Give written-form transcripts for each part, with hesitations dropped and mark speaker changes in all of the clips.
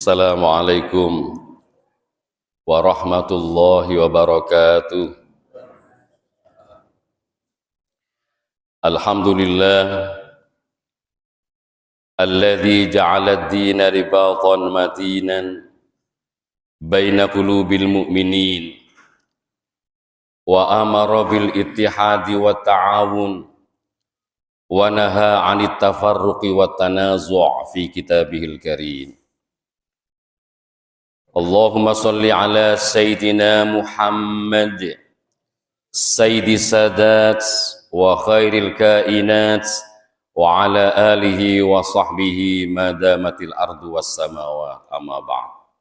Speaker 1: Assalamualaikum warahmatullahi wabarakatuh. Alhamdulillah alladzi ja'ala ad-dina ribatan matinan baina qulubil mu'minin wa amara bil ittihadi wat ta'awun wa naha 'anit tafarruqi wat tanazu' fi kitabihil karim. Allahumma salli ala Sayyidina Muhammad Sayyidi Sadat wa khairil kainat wa ala alihi wa sahbihi madamatil ardu was samawat amma ba'd.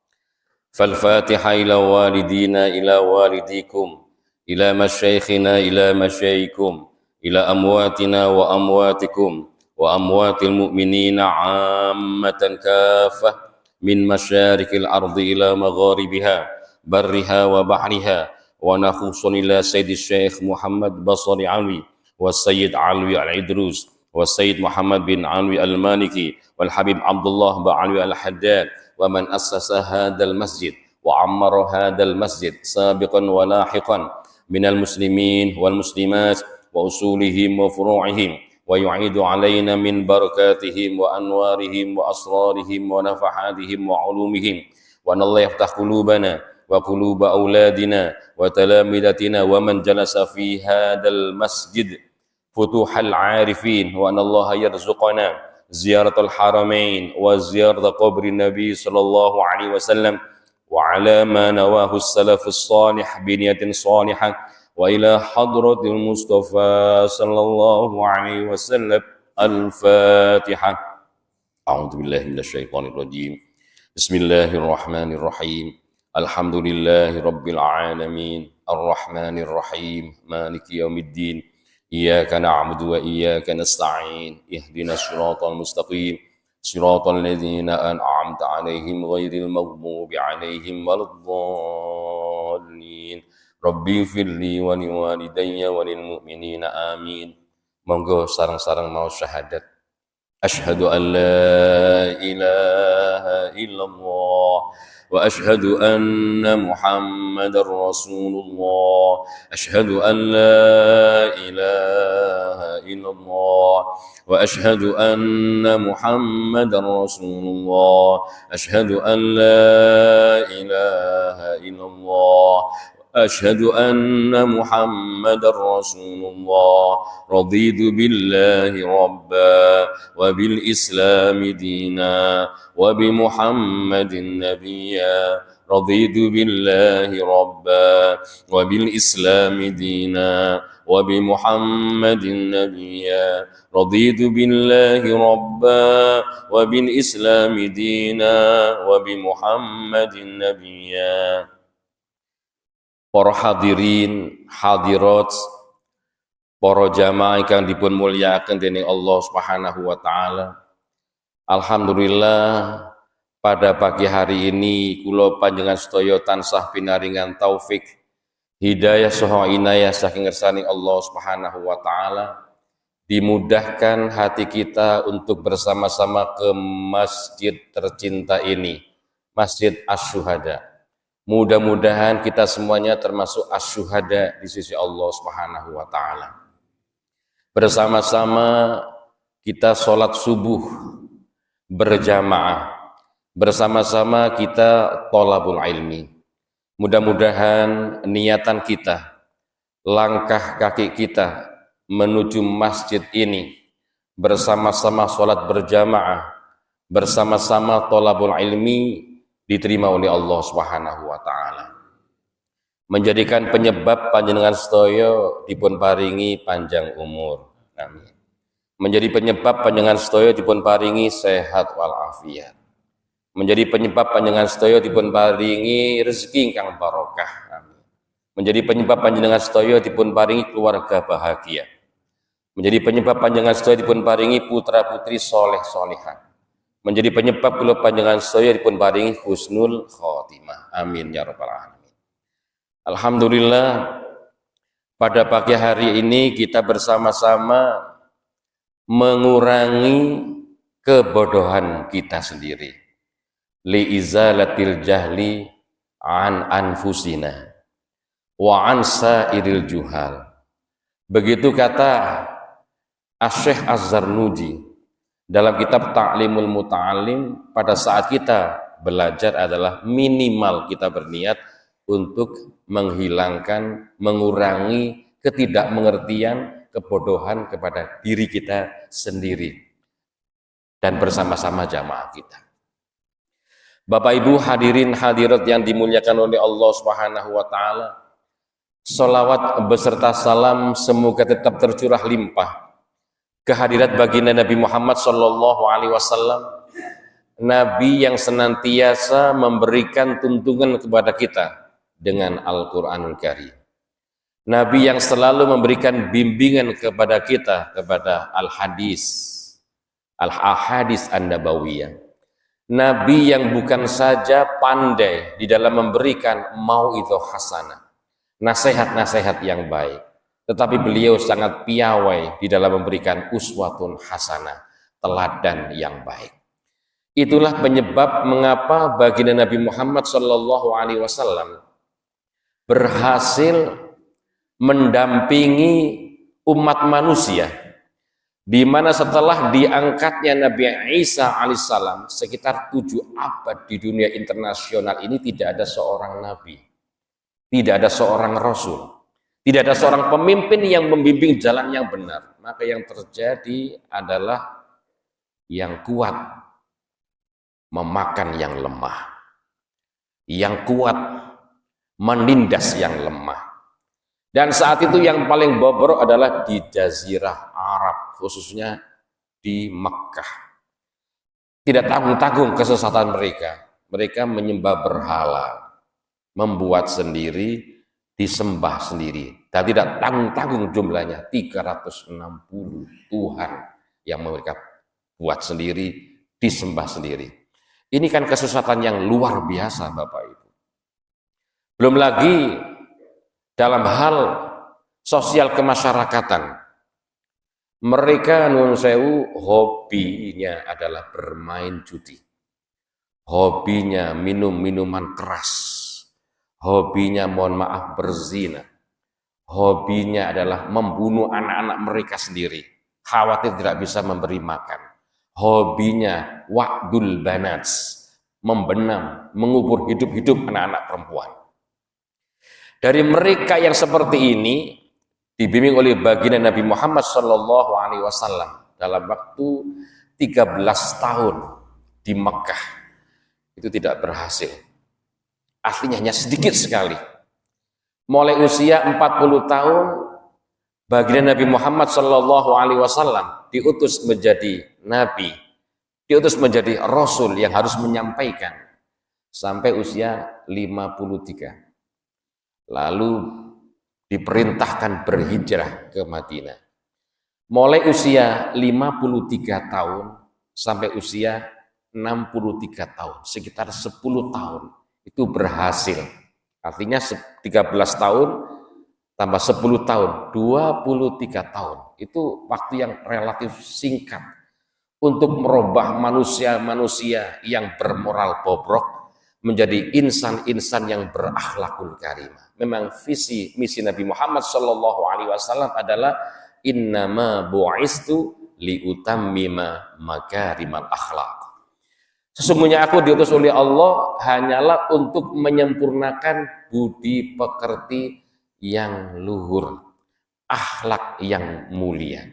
Speaker 1: Fal Fatiha ila walidina ila walidikum ila masyaikhina ila masyaikum ila amwatina wa amwatikum wa amwatil mu'minina 'ammatan kaffah min masyarikil ardi ila magharibiha barriha wa bahriha wa nakhusun ila Sayyidi Syekh Muhammad Basri Alwi wa Sayyid Alwi Al-Idrus wa Sayyid Muhammad bin Alwi Al-Maliki wal Habib Abdullah Ba'alwi Al-Haddad wa man assasa hadal masjid wa ammara hadal masjid sabiqan wa lahiqan minal muslimin wal muslimat wa usulihim wa furu'ihim wa yu'idu alaina min barakatihim wa anwarihim wa asrarihim wa nafahatihim wa ulumihim wa Allah yaftah qulubana wa quluba auladina wa talamidatina wa man jalasa fi hadal masjid futuhal arifin wa Allah yarzuqana ziyaratul haramain wa ziyarat qabri nabi sallallahu alaihi wasallam wa ala ma nawahu salafus salih biniyatin salihah wa ila hadratil Mustafa sallallahu alaihi wasallam. Al-Fatihah. A'udzu billahi minasyaitonir rajim. Bismillahirrahmanirrahim. Alhamdulillahi rabbil alamin. Arrahmanir rahim. Maliki yaumiddin. Iyyaka na'budu wa iyyaka nasta'in. Ihdinas siratal mustaqim. Siratal ladzina an'amta 'alaihim ghairil maghdubi 'alaihim waladdallin. Rabbi firli wa liwalidayya wa lil mu'minina amin. Monggo sareng-sareng mau syahadat. Asyhadu an la ilaha illallah wa asyhadu anna Muhammadar Rasulullah. Asyhadu an la ilaha illallah wa asyhadu anna Muhammadar Rasulullah. Asyhadu an la ilaha illallah أشهد أن محمد رسول الله. رضيت بالله ربا وبالإسلام دينا وبمحمد نبيا. رضيت بالله ربا وبالإسلام دينا وبمحمد نبيا. رضيت بالله ربا وبالإسلام دينا وبمحمد نبيا. Para hadirin, hadirat, para jamaah ingkang dipun mulyakaken dening Allah Subhanahu wa taala. Alhamdulillah pada pagi hari ini kula panjenengan sedaya tansah pinaringan taufik, hidayah saha inayah saking ngersani Allah Subhanahu wa taala. Dimudahkan hati kita untuk bersama-sama ke masjid tercinta ini, Masjid Asy-Syuhada. Mudah-mudahan kita semuanya termasuk asy-syuhada di sisi Allah Subhanahu wa taala. Bersama-sama kita sholat subuh berjamaah. Bersama-sama kita thalabul ilmi. Mudah-mudahan niatan kita, langkah kaki kita menuju masjid ini bersama-sama sholat berjamaah, bersama-sama thalabul ilmi diterima oleh Allah Subhanahu wa taala. Menjadikan penyebab panjenengan sedaya dipun paringi panjang umur. Amin. Menjadi penyebab panjenengan sedaya dipun paringi sehat wal afiat. Menjadi penyebab panjenengan sedaya dipun paringi rezeki ingkang barokah. Amin. Menjadi penyebab panjenengan sedaya dipun paringi keluarga bahagia. Menjadi penyebab panjenengan sedaya dipun paringi putra-putri soleh solihah. Menjadi penyebab kula panjenengan sedaya dipun paringi husnul khotimah. Amin ya rabbal alamin. Alhamdulillah pada pagi hari ini kita bersama-sama mengurangi kebodohan kita sendiri. li izalatil jahli an anfusina wa an sairil juhal. Begitu kata Asy-Syaikh Az-Zarnuji dalam kitab Ta'limul Muta'allim, pada saat kita belajar adalah minimal kita berniat untuk menghilangkan, mengurangi ketidakmengertian, kebodohan kepada diri kita sendiri dan bersama-sama jamaah kita. Bapak Ibu hadirin hadirat yang dimuliakan oleh Allah Subhanahu wa taala, sholawat beserta salam semoga tetap tercurah limpah kehadirat baginda Nabi Muhammad sallallahu alaihi wasallam, Nabi yang senantiasa memberikan tuntunan kepada kita dengan Al-Qur'anul Karim. Nabi yang selalu memberikan bimbingan kepada kita kepada al-hadis an-nabawiyah. Nabi yang bukan saja pandai di dalam memberikan mau'izah hasanah, nasihat-nasihat yang baik, tetapi beliau sangat piawai di dalam memberikan uswatun hasanah, teladan yang baik. Itulah penyebab mengapa baginda Nabi Muhammad sallallahu alaihi wasallam berhasil mendampingi umat manusia, di mana setelah diangkatnya Nabi Isa alaihissalam sekitar 7 abad di dunia internasional ini tidak ada seorang nabi, tidak ada seorang rasul, tidak ada seorang pemimpin yang membimbing jalan yang benar. Maka yang terjadi adalah yang kuat memakan yang lemah, yang kuat menindas yang lemah. Dan saat itu yang paling bobrok adalah di Jazirah Arab, khususnya di Makkah. Tidak tanggung-tanggung kesesatan mereka. Mereka menyembah berhala, membuat sendiri, disembah sendiri. Dan tidak tanggung-tanggung jumlahnya, 360 Tuhan yang mereka buat sendiri, disembah sendiri. Ini kan kesesatan yang luar biasa Bapak Ibu. Belum lagi dalam hal sosial kemasyarakatan, mereka nun sewu hobinya adalah bermain judi, hobinya minum minuman keras, hobinya mohon maaf berzina, hobinya adalah membunuh anak-anak mereka sendiri, khawatir tidak bisa memberi makan, hobinya wa'dul banats, membenam, mengubur hidup-hidup anak-anak perempuan. Dari mereka yang seperti ini dibimbing oleh baginda Nabi Muhammad sallallahu alaihi wasallam dalam waktu 13 tahun di Mekah itu tidak berhasil. Aslinya hanya sedikit sekali. Mulai usia 40 tahun baginda Nabi Muhammad sallallahu alaihi wasallam diutus menjadi nabi, diutus menjadi rasul yang harus menyampaikan sampai usia 53. Lalu diperintahkan berhijrah ke Madinah. Mulai usia 53 tahun sampai usia 63 tahun, sekitar 10 tahun itu berhasil. Artinya 13 tahun tambah 10 tahun, 23 tahun. Itu waktu yang relatif singkat untuk merubah manusia-manusia yang bermoral bobrok menjadi insan-insan yang berakhlakul karimah. Memang visi misi Nabi Muhammad sallallahu alaihi wasallam adalah innama bu'istu liutammima makarimal akhlak. Sesungguhnya aku diutus oleh Allah hanyalah untuk menyempurnakan budi pekerti yang luhur, akhlak yang mulia.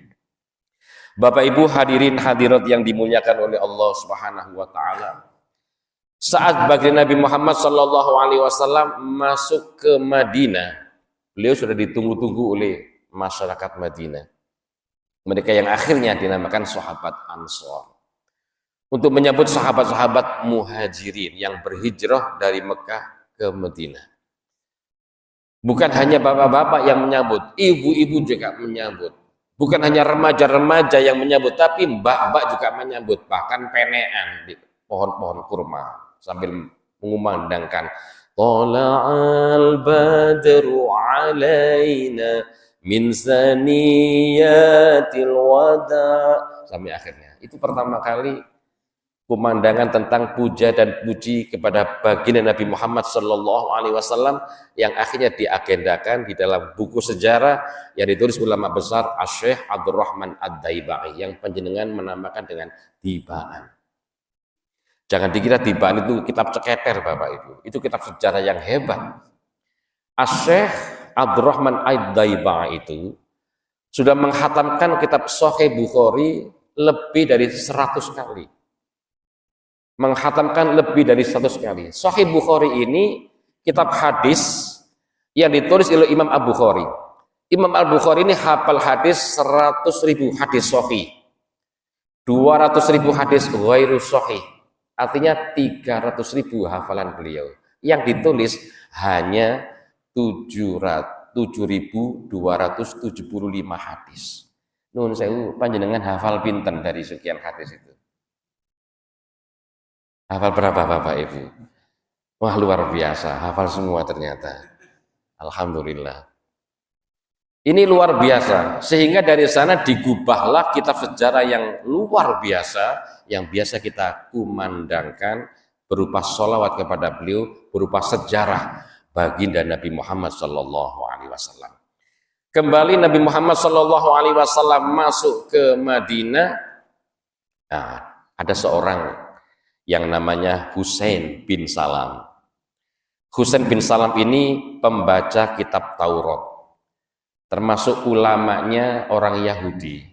Speaker 1: Bapak Ibu hadirin hadirat yang dimuliakan oleh Allah Subhanahu wa taala. Saat baginda Nabi Muhammad sallallahu alaihi wasallam masuk ke Madinah, beliau sudah ditunggu-tunggu oleh masyarakat Madinah. Mereka yang akhirnya dinamakan sahabat Ansor. Untuk menyambut sahabat-sahabat muhajirin yang berhijrah dari Mekah ke Madinah. Bukan hanya bapak-bapak yang menyambut, ibu-ibu juga menyambut. Bukan hanya remaja-remaja yang menyambut, tapi mbak-mbak juga menyambut. Bahkan penean di pohon-pohon kurma sambil mengumandangkan Tala'al badru alaina min saniyatil wada sampai akhirnya. Itu pertama kali pemandangan tentang puja dan puji kepada baginda Nabi Muhammad Sallallahu Alaihi Wasallam yang akhirnya diagendakan di dalam buku sejarah yang ditulis ulama besar Asy-Syaikh Abdurrahman Ad-Daibai yang panjenengan menamakan dengan Dibaan. Jangan dikira Dibaan itu kitab ceketer Bapak Ibu, itu kitab sejarah yang hebat. Asy-Syaikh Abdurrahman Ad-Daibai itu sudah menghatamkan kitab Sahih Bukhari lebih dari 100 kali. Menghatamkan lebih dari 100 kali. Sahih Bukhari ini kitab hadis yang ditulis oleh Imam Al-Bukhari. Imam Al-Bukhari ini hafal hadis 100.000 hadis sahih, 200.000 hadis ghairu sahih, artinya 300.000 hafalan beliau. Yang ditulis hanya 7.275 hadis. Nun sewu panjenengan hafal pinten dari sekian hadis itu? Hafal berapa Bapak Ibu? Wah luar biasa, hafal semua ternyata. Alhamdulillah. Ini luar biasa, sehingga dari sana digubahlah kitab sejarah yang luar biasa, yang biasa kita kumandangkan berupa sholawat kepada beliau, berupa sejarah baginda Nabi Muhammad Sallallahu Alaihi Wasallam. Kembali Nabi Muhammad Sallallahu Alaihi Wasallam masuk ke Madinah. Nah, ada seorang yang namanya Husain bin Salam. Husain bin Salam ini pembaca kitab Taurat, termasuk ulamanya orang Yahudi.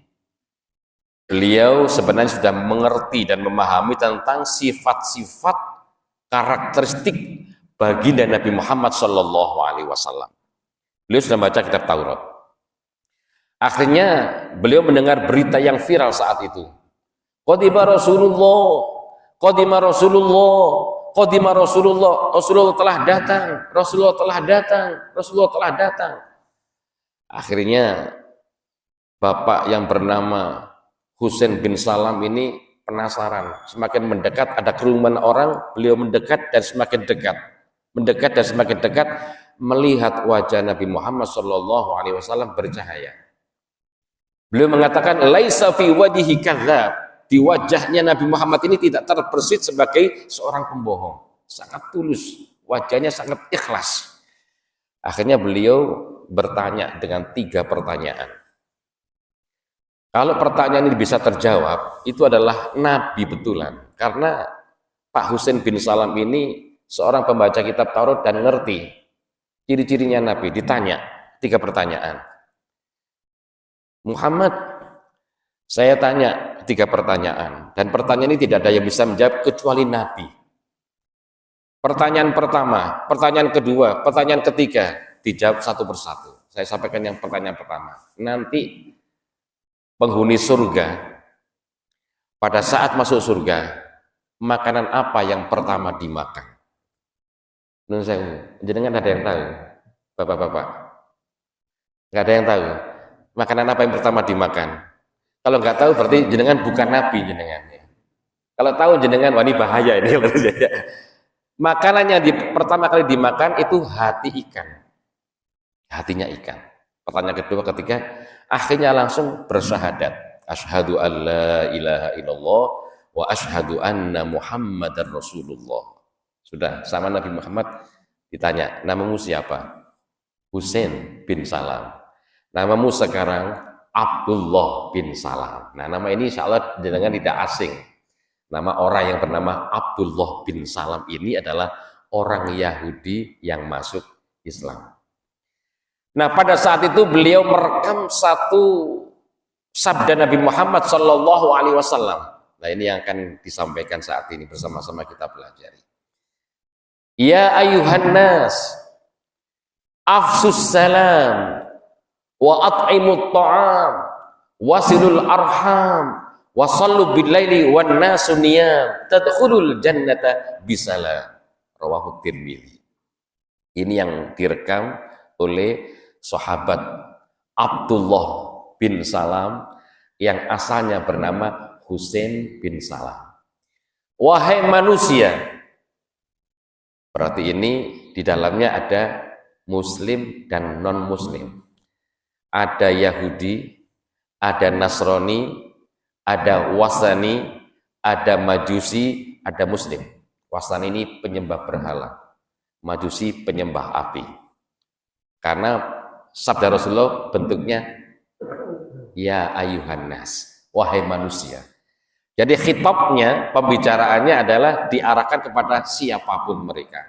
Speaker 1: Beliau sebenarnya sudah mengerti dan memahami tentang sifat-sifat karakteristik baginda Nabi Muhammad Sallallahu Alaihi Wasallam. Beliau sudah membaca kitab Taurat. Akhirnya beliau mendengar berita yang viral saat itu. Qadima Rasulullah, Qadima Rasulullah, Qadima Rasulullah, Rasulullah telah datang, Rasulullah telah datang, Rasulullah telah datang. Akhirnya bapak yang bernama Husain bin Salam ini penasaran, semakin mendekat ada kerumunan orang, beliau mendekat dan semakin dekat, mendekat dan semakin dekat, melihat wajah Nabi Muhammad Shallallahu Alaihi Wasallam bercahaya. Beliau mengatakan, laisa fi wajhihi kadzab. Di wajahnya Nabi Muhammad ini tidak terbersit sebagai seorang pembohong, sangat tulus, wajahnya sangat ikhlas. Akhirnya beliau bertanya dengan 3 pertanyaan. Kalau pertanyaan ini bisa terjawab, itu adalah Nabi betulan, karena Pak Husain bin Salam ini seorang pembaca kitab Taurat dan ngerti ciri-cirinya Nabi. Ditanya 3 pertanyaan. Muhammad, saya tanya 3 pertanyaan, dan pertanyaan ini tidak ada yang bisa menjawab kecuali Nabi. Pertanyaan pertama, pertanyaan kedua, pertanyaan ketiga, dijawab satu persatu. Saya sampaikan yang pertanyaan pertama. Nanti penghuni surga, pada saat masuk surga, makanan apa yang pertama dimakan? Nun saya, jenengan ada yang tahu? Bapak-bapak? Nggak ada yang tahu? Makanan apa yang pertama dimakan? Kalau nggak tahu berarti jenengan bukan Nabi jenengan. Kalau tahu jenengan, wah ini bahaya ini. Makanan yang pertama kali dimakan itu hati ikan. Hatinya ikan. Pertanyaan kedua, ketiga, akhirnya langsung bersyahadat. Asyhadu an la ilaha illallah wa asyhadu anna Muhammadar Rasulullah. Sudah sama Nabi Muhammad ditanya, namamu siapa? Husain bin Salam. Namamu sekarang Abdullah bin Salam. Nah, nama ini insya Allah jenengan tidak asing. Nama orang yang bernama Abdullah bin Salam ini adalah orang Yahudi yang masuk Islam. Nah, pada saat itu beliau merekam satu sabda Nabi Muhammad Sallallahu Alaihi Wasallam. Nah, ini yang akan disampaikan saat ini bersama-sama kita pelajari. Ya ayuhan nas, afsus salam, wa at'imut ta'am, wasilul arham, wasallu billaili wan nasu niyam, tadkhulul jannata bisalam. Rawahu Tirmidzi. Ini yang direkam oleh sahabat Abdullah bin Salam yang asalnya bernama Husain bin Salam. Wahai manusia, berarti ini di dalamnya ada muslim dan non muslim. Ada Yahudi, ada Nasrani, ada Wasani, ada Majusi, ada Muslim. Wastan ini penyembah berhala, Majusi penyembah api. Karena sabda Rasulullah bentuknya ya ayuhan nas, wahai manusia. Jadi khitabnya, pembicaraannya adalah diarahkan kepada siapapun mereka,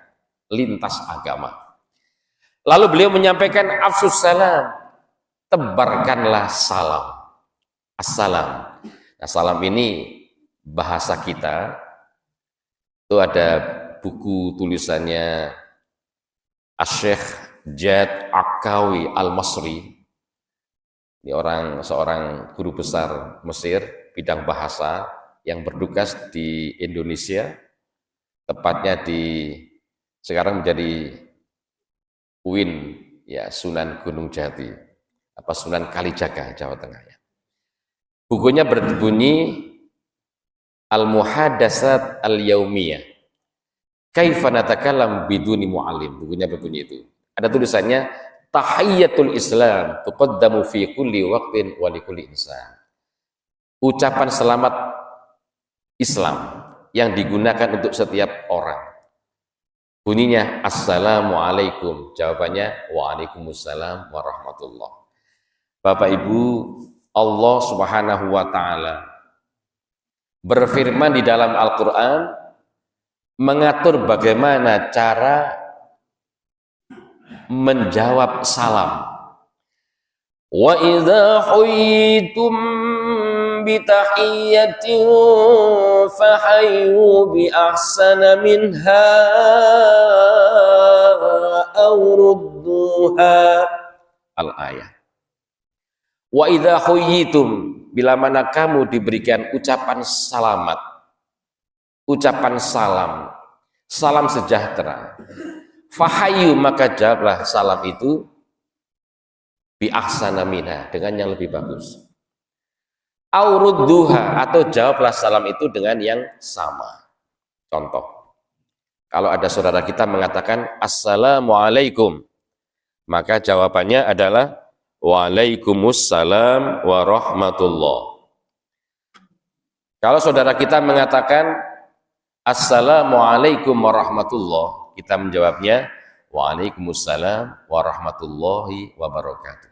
Speaker 1: lintas agama. Lalu beliau menyampaikan afsus salam, tebarkanlah salam. Assalam. Nah, salam ini bahasa kita. Itu ada buku tulisannya Asy-Syaikh Jad Akawi Al-Masri. Ini seorang guru besar Mesir bidang bahasa yang bertugas di Indonesia, tepatnya sekarang menjadi UIN ya, Sunan Gunung Jati, Sunan Kalijaga, Jawa Tengah ya. Bukunya berbunyi Al-Muhadatsat Al-Yaumiyah, Kaifa Natakallam Biduni Mu'allim. Bukunya berbunyi itu. Ada tulisannya Tahiyyatul Islam tuqaddamu fi kulli waqtin wa li kulli insan. Ucapan selamat Islam yang digunakan untuk setiap orang. Bunyinya Assalamualaikum. Jawabannya Waalaikumsalam warahmatullah. Bapak Ibu, Allah Subhanahu wa taala berfirman di dalam Al-Qur'an mengatur bagaimana cara menjawab salam. Wa idza huyitum bi tahiyyatin fahayyu bi ahsana minha aw rudduha. Al-ayah. Wa idza huyitum, bila mana kamu diberikan ucapan selamat, ucapan salam, salam sejahtera, fahayu, maka jawablah salam itu bi ahsana minha, dengan yang lebih bagus, aurudduha, atau jawablah salam itu dengan yang sama. Contoh, kalau ada saudara kita mengatakan assalamualaikum, maka jawabannya adalah waalaikumsalam warahmatullah. Kalau saudara kita mengatakan assalamualaikum warahmatullah, kita menjawabnya waalaikumsalam warahmatullahi wabarakatuh.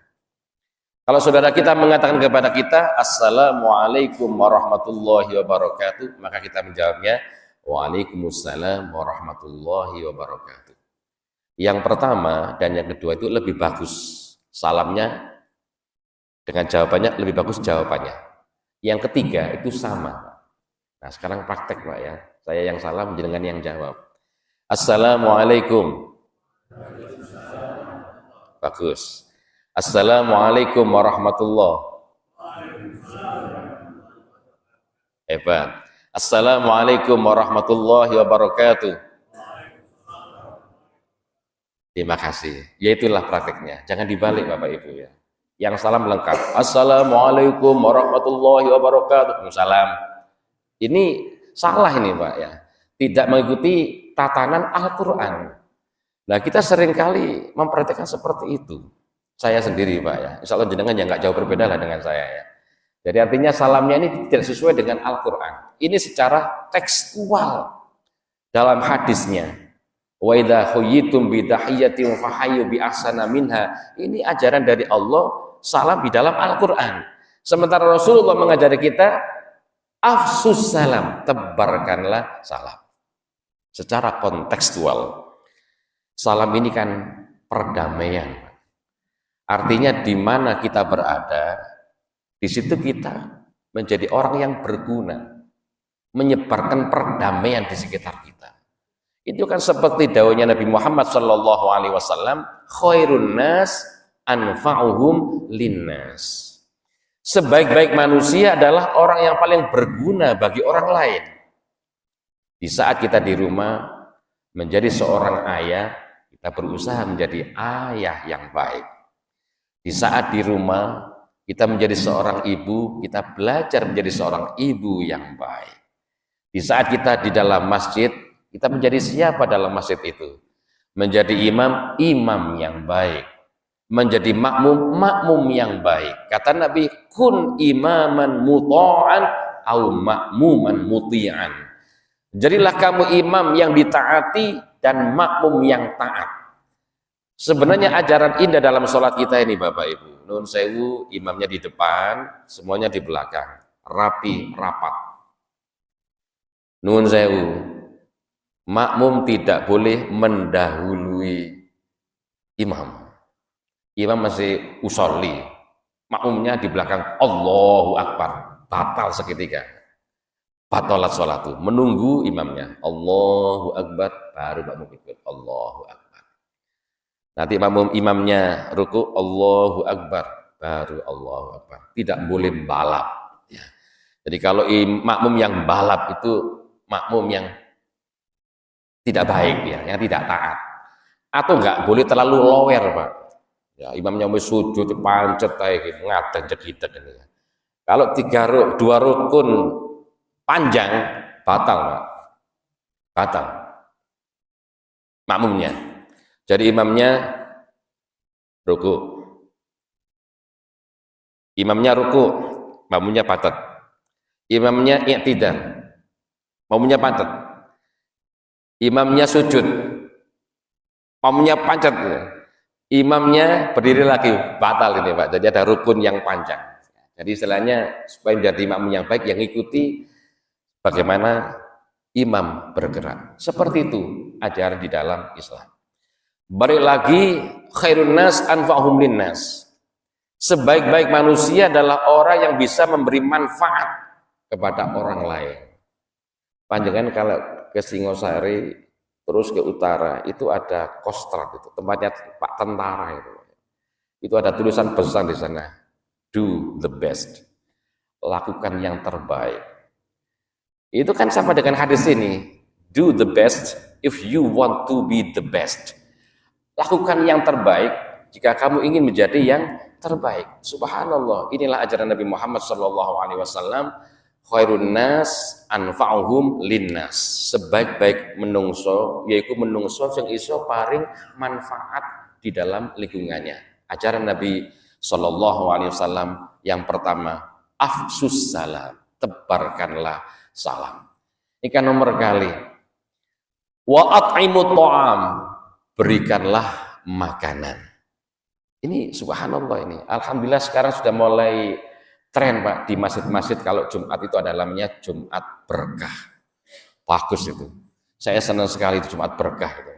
Speaker 1: Kalau saudara kita mengatakan kepada kita assalamualaikum warahmatullahi wabarakatuh, maka kita menjawabnya waalaikumsalam warahmatullahi wabarakatuh. Yang pertama dan yang kedua itu lebih bagus salamnya, dengan jawabannya lebih bagus jawabannya. Yang ketiga itu sama. Nah, sekarang praktek Pak ya, saya yang salam dengan yang jawab. Assalamualaikum. Bagus. Assalamualaikum warahmatullah. Hebat. Assalamualaikum warahmatullahi wabarakatuh. Terima kasih. Ya itulah prakteknya. Jangan dibalik Bapak Ibu ya. Yang salam lengkap. Assalamualaikum warahmatullahi wabarakatuh. Salam. Ini salah ini Pak ya. Tidak mengikuti tatanan Al-Quran. Nah, kita seringkali mempraktikkan seperti itu. Saya sendiri Pak ya. Insya Allah jenengan yang nggak jauh berbeda lah dengan saya ya. Jadi artinya salamnya ini tidak sesuai dengan Al-Quran. Ini secara tekstual dalam hadisnya. Wa idza huyitum bi tahiyyatin fahayyu bi ahsana minha. Ini ajaran dari Allah, salam di dalam Al-Qur'an. Sementara Rasulullah mengajari kita afsus salam, tebarkanlah salam. Secara kontekstual. Salam ini kan perdamaian. Artinya di mana kita berada, di situ kita menjadi orang yang berguna, menyebarkan perdamaian di sekitar kita. Itu kan seperti dawuhnya Nabi Muhammad sallallahu alaihi wasallam, khairun nas anfa'uhum linnas. Sebaik-baik manusia adalah orang yang paling berguna bagi orang lain. Di saat kita di rumah menjadi seorang ayah, kita berusaha menjadi ayah yang baik. Di saat di rumah kita menjadi seorang ibu, kita belajar menjadi seorang ibu yang baik. Di saat kita di dalam masjid, kita menjadi siapa dalam masjid itu? Menjadi imam, imam yang baik. Menjadi makmum, makmum yang baik. Kata Nabi, kun imaman muta'an au ma'muman muti'an. Jadilah kamu imam yang ditaati dan makmum yang taat. Sebenarnya ajaran indah dalam sholat kita ini Bapak Ibu, nun sewu, imamnya di depan, semuanya di belakang, rapi, rapat. Nun sewu, makmum tidak boleh mendahului imam. Imam masih usolli, makmumnya di belakang, Allahu Akbar, batal seketika. Batalat sholatu, menunggu imamnya, Allahu Akbar, baru makmum ikut, Allahu Akbar. Nanti imamnya ruku, Allahu Akbar, baru Allahu Akbar. Tidak boleh balap. Ya. Jadi kalau makmum yang balap itu makmum yang tidak baik, ya, yang tidak taat. Atau enggak boleh terlalu lower, Pak. Ya, imamnya mau sujud pancet kayak ngadeg jedideg ini. Kalau dua rukun panjang batal, Pak. Batal. Makmumnya. Jadi imamnya ruku. Imamnya ruku, makmumnya patet. Imamnya i'tidal, makmumnya patet. Imamnya sujud, makmumnya pancet. Imamnya berdiri lagi, batal ini Pak. Jadi ada rukun yang panjang. Jadi istilahnya supaya menjadi makmum yang baik, yang ikuti bagaimana imam bergerak. Seperti itu ajaran di dalam Islam. Balik lagi, khairun nas anfa'hum linnas. Sebaik-baik manusia adalah orang yang bisa memberi manfaat kepada orang lain. Panjangan kalau ke Singosari terus ke utara itu ada Kostrad, itu tempatnya Pak Tentara itu. Itu ada tulisan besar di sana, do the best, lakukan yang terbaik. Itu kan sama dengan hadis ini, do the best if you want to be the best. Lakukan yang terbaik jika kamu ingin menjadi yang terbaik. Subhanallah, inilah ajaran Nabi Muhammad SAW. Khairun nas anfa'uhum linnas. Sebaik-baik menungso, yaitu menungso yang iso paring manfaat di dalam lingkungannya. Ajaran Nabi SAW yang pertama, afsus salam, tebarkanlah salam. Ini kan nomor kali. Wa at'imut ta'am, berikanlah makanan. Ini subhanallah ini. Alhamdulillah sekarang sudah mulai tren Pak di masjid-masjid kalau Jumat itu ada namanya Jumat berkah. Bagus itu. Saya senang sekali itu Jumat berkah itu.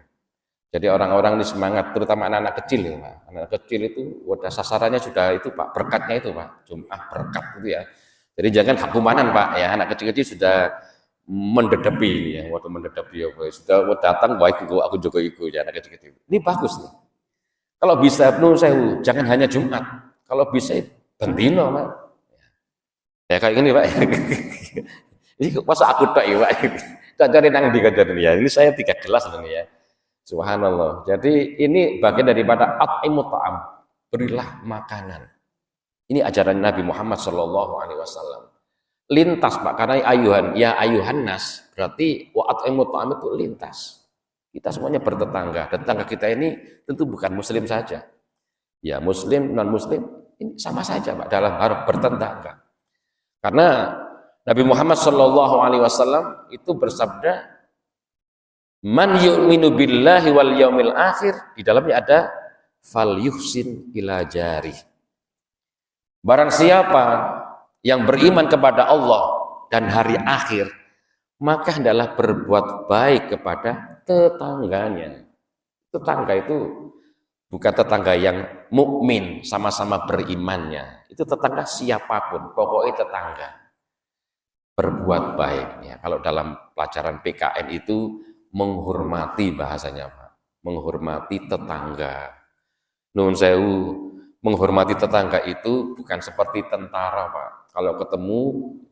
Speaker 1: Jadi orang-orang ini semangat, terutama anak-anak kecil ya Pak. Anak kecil itu wadah sasarannya sudah itu Pak, berkatnya itu Pak. Jumat berkat itu ya. Jadi jangan hakumanan Pak ya, anak kecil-kecil sudah mendedepi ya, waktu mendedepi ya, sudah datang baik aku juga ikut ya anak kecil-kecil. Ini bagus nih. Kalau bisa sewu, jangan hanya Jumat. Kalau bisa bendino Pak. Ya kayak gini Pak. Ini masa aku tak ya Pak. Tak cari nang dikajarin ya. Ini saya 3 gelas ini ya. Subhanallah. Jadi ini bagian daripada at'imut ta'am. Berilah makanan. Ini ajaran Nabi Muhammad SAW. Lintas Pak, karena ayuhan nas berarti wa at'imut ta'am itu lintas. Kita semuanya bertetangga. Tetangga kita ini tentu bukan muslim saja. Ya muslim, non muslim ini sama saja Pak dalam hal bertetangga. Karena Nabi Muhammad SAW itu bersabda, man yu'minu billahi wal yaumil akhir, di dalamnya ada fal yuhsin ila jari. Barang siapa yang beriman kepada Allah dan hari akhir, maka hendaklah berbuat baik kepada tetangganya. Tetangga itu bukan tetangga yang mukmin sama-sama berimannya. Itu tetangga siapapun, pokoknya tetangga. Berbuat baik. Ya. Kalau dalam pelajaran PKN itu menghormati bahasanya Pak. Menghormati tetangga. Nun sewu, menghormati tetangga itu bukan seperti tentara Pak. Kalau ketemu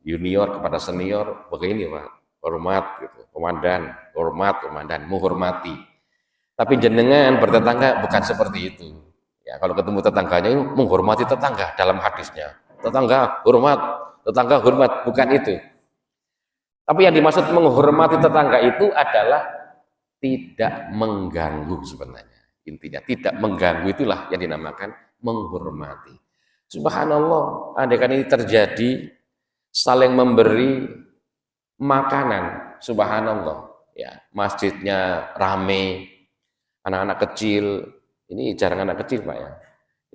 Speaker 1: junior kepada senior, begini Pak. Hormat gitu. Komandan, hormat komandan, menghormati. Tapi jenengan bertetangga bukan seperti itu. Ya, kalau ketemu tetangganya itu menghormati tetangga dalam hadisnya. Tetangga hormat, bukan itu. Tapi yang dimaksud menghormati tetangga itu adalah tidak mengganggu sebenarnya. Intinya tidak mengganggu itulah yang dinamakan menghormati. Subhanallah, andaikan ini terjadi, saling memberi makanan. Subhanallah. Ya, masjidnya rame, anak-anak kecil. Ini jarang anak kecil, Pak ya.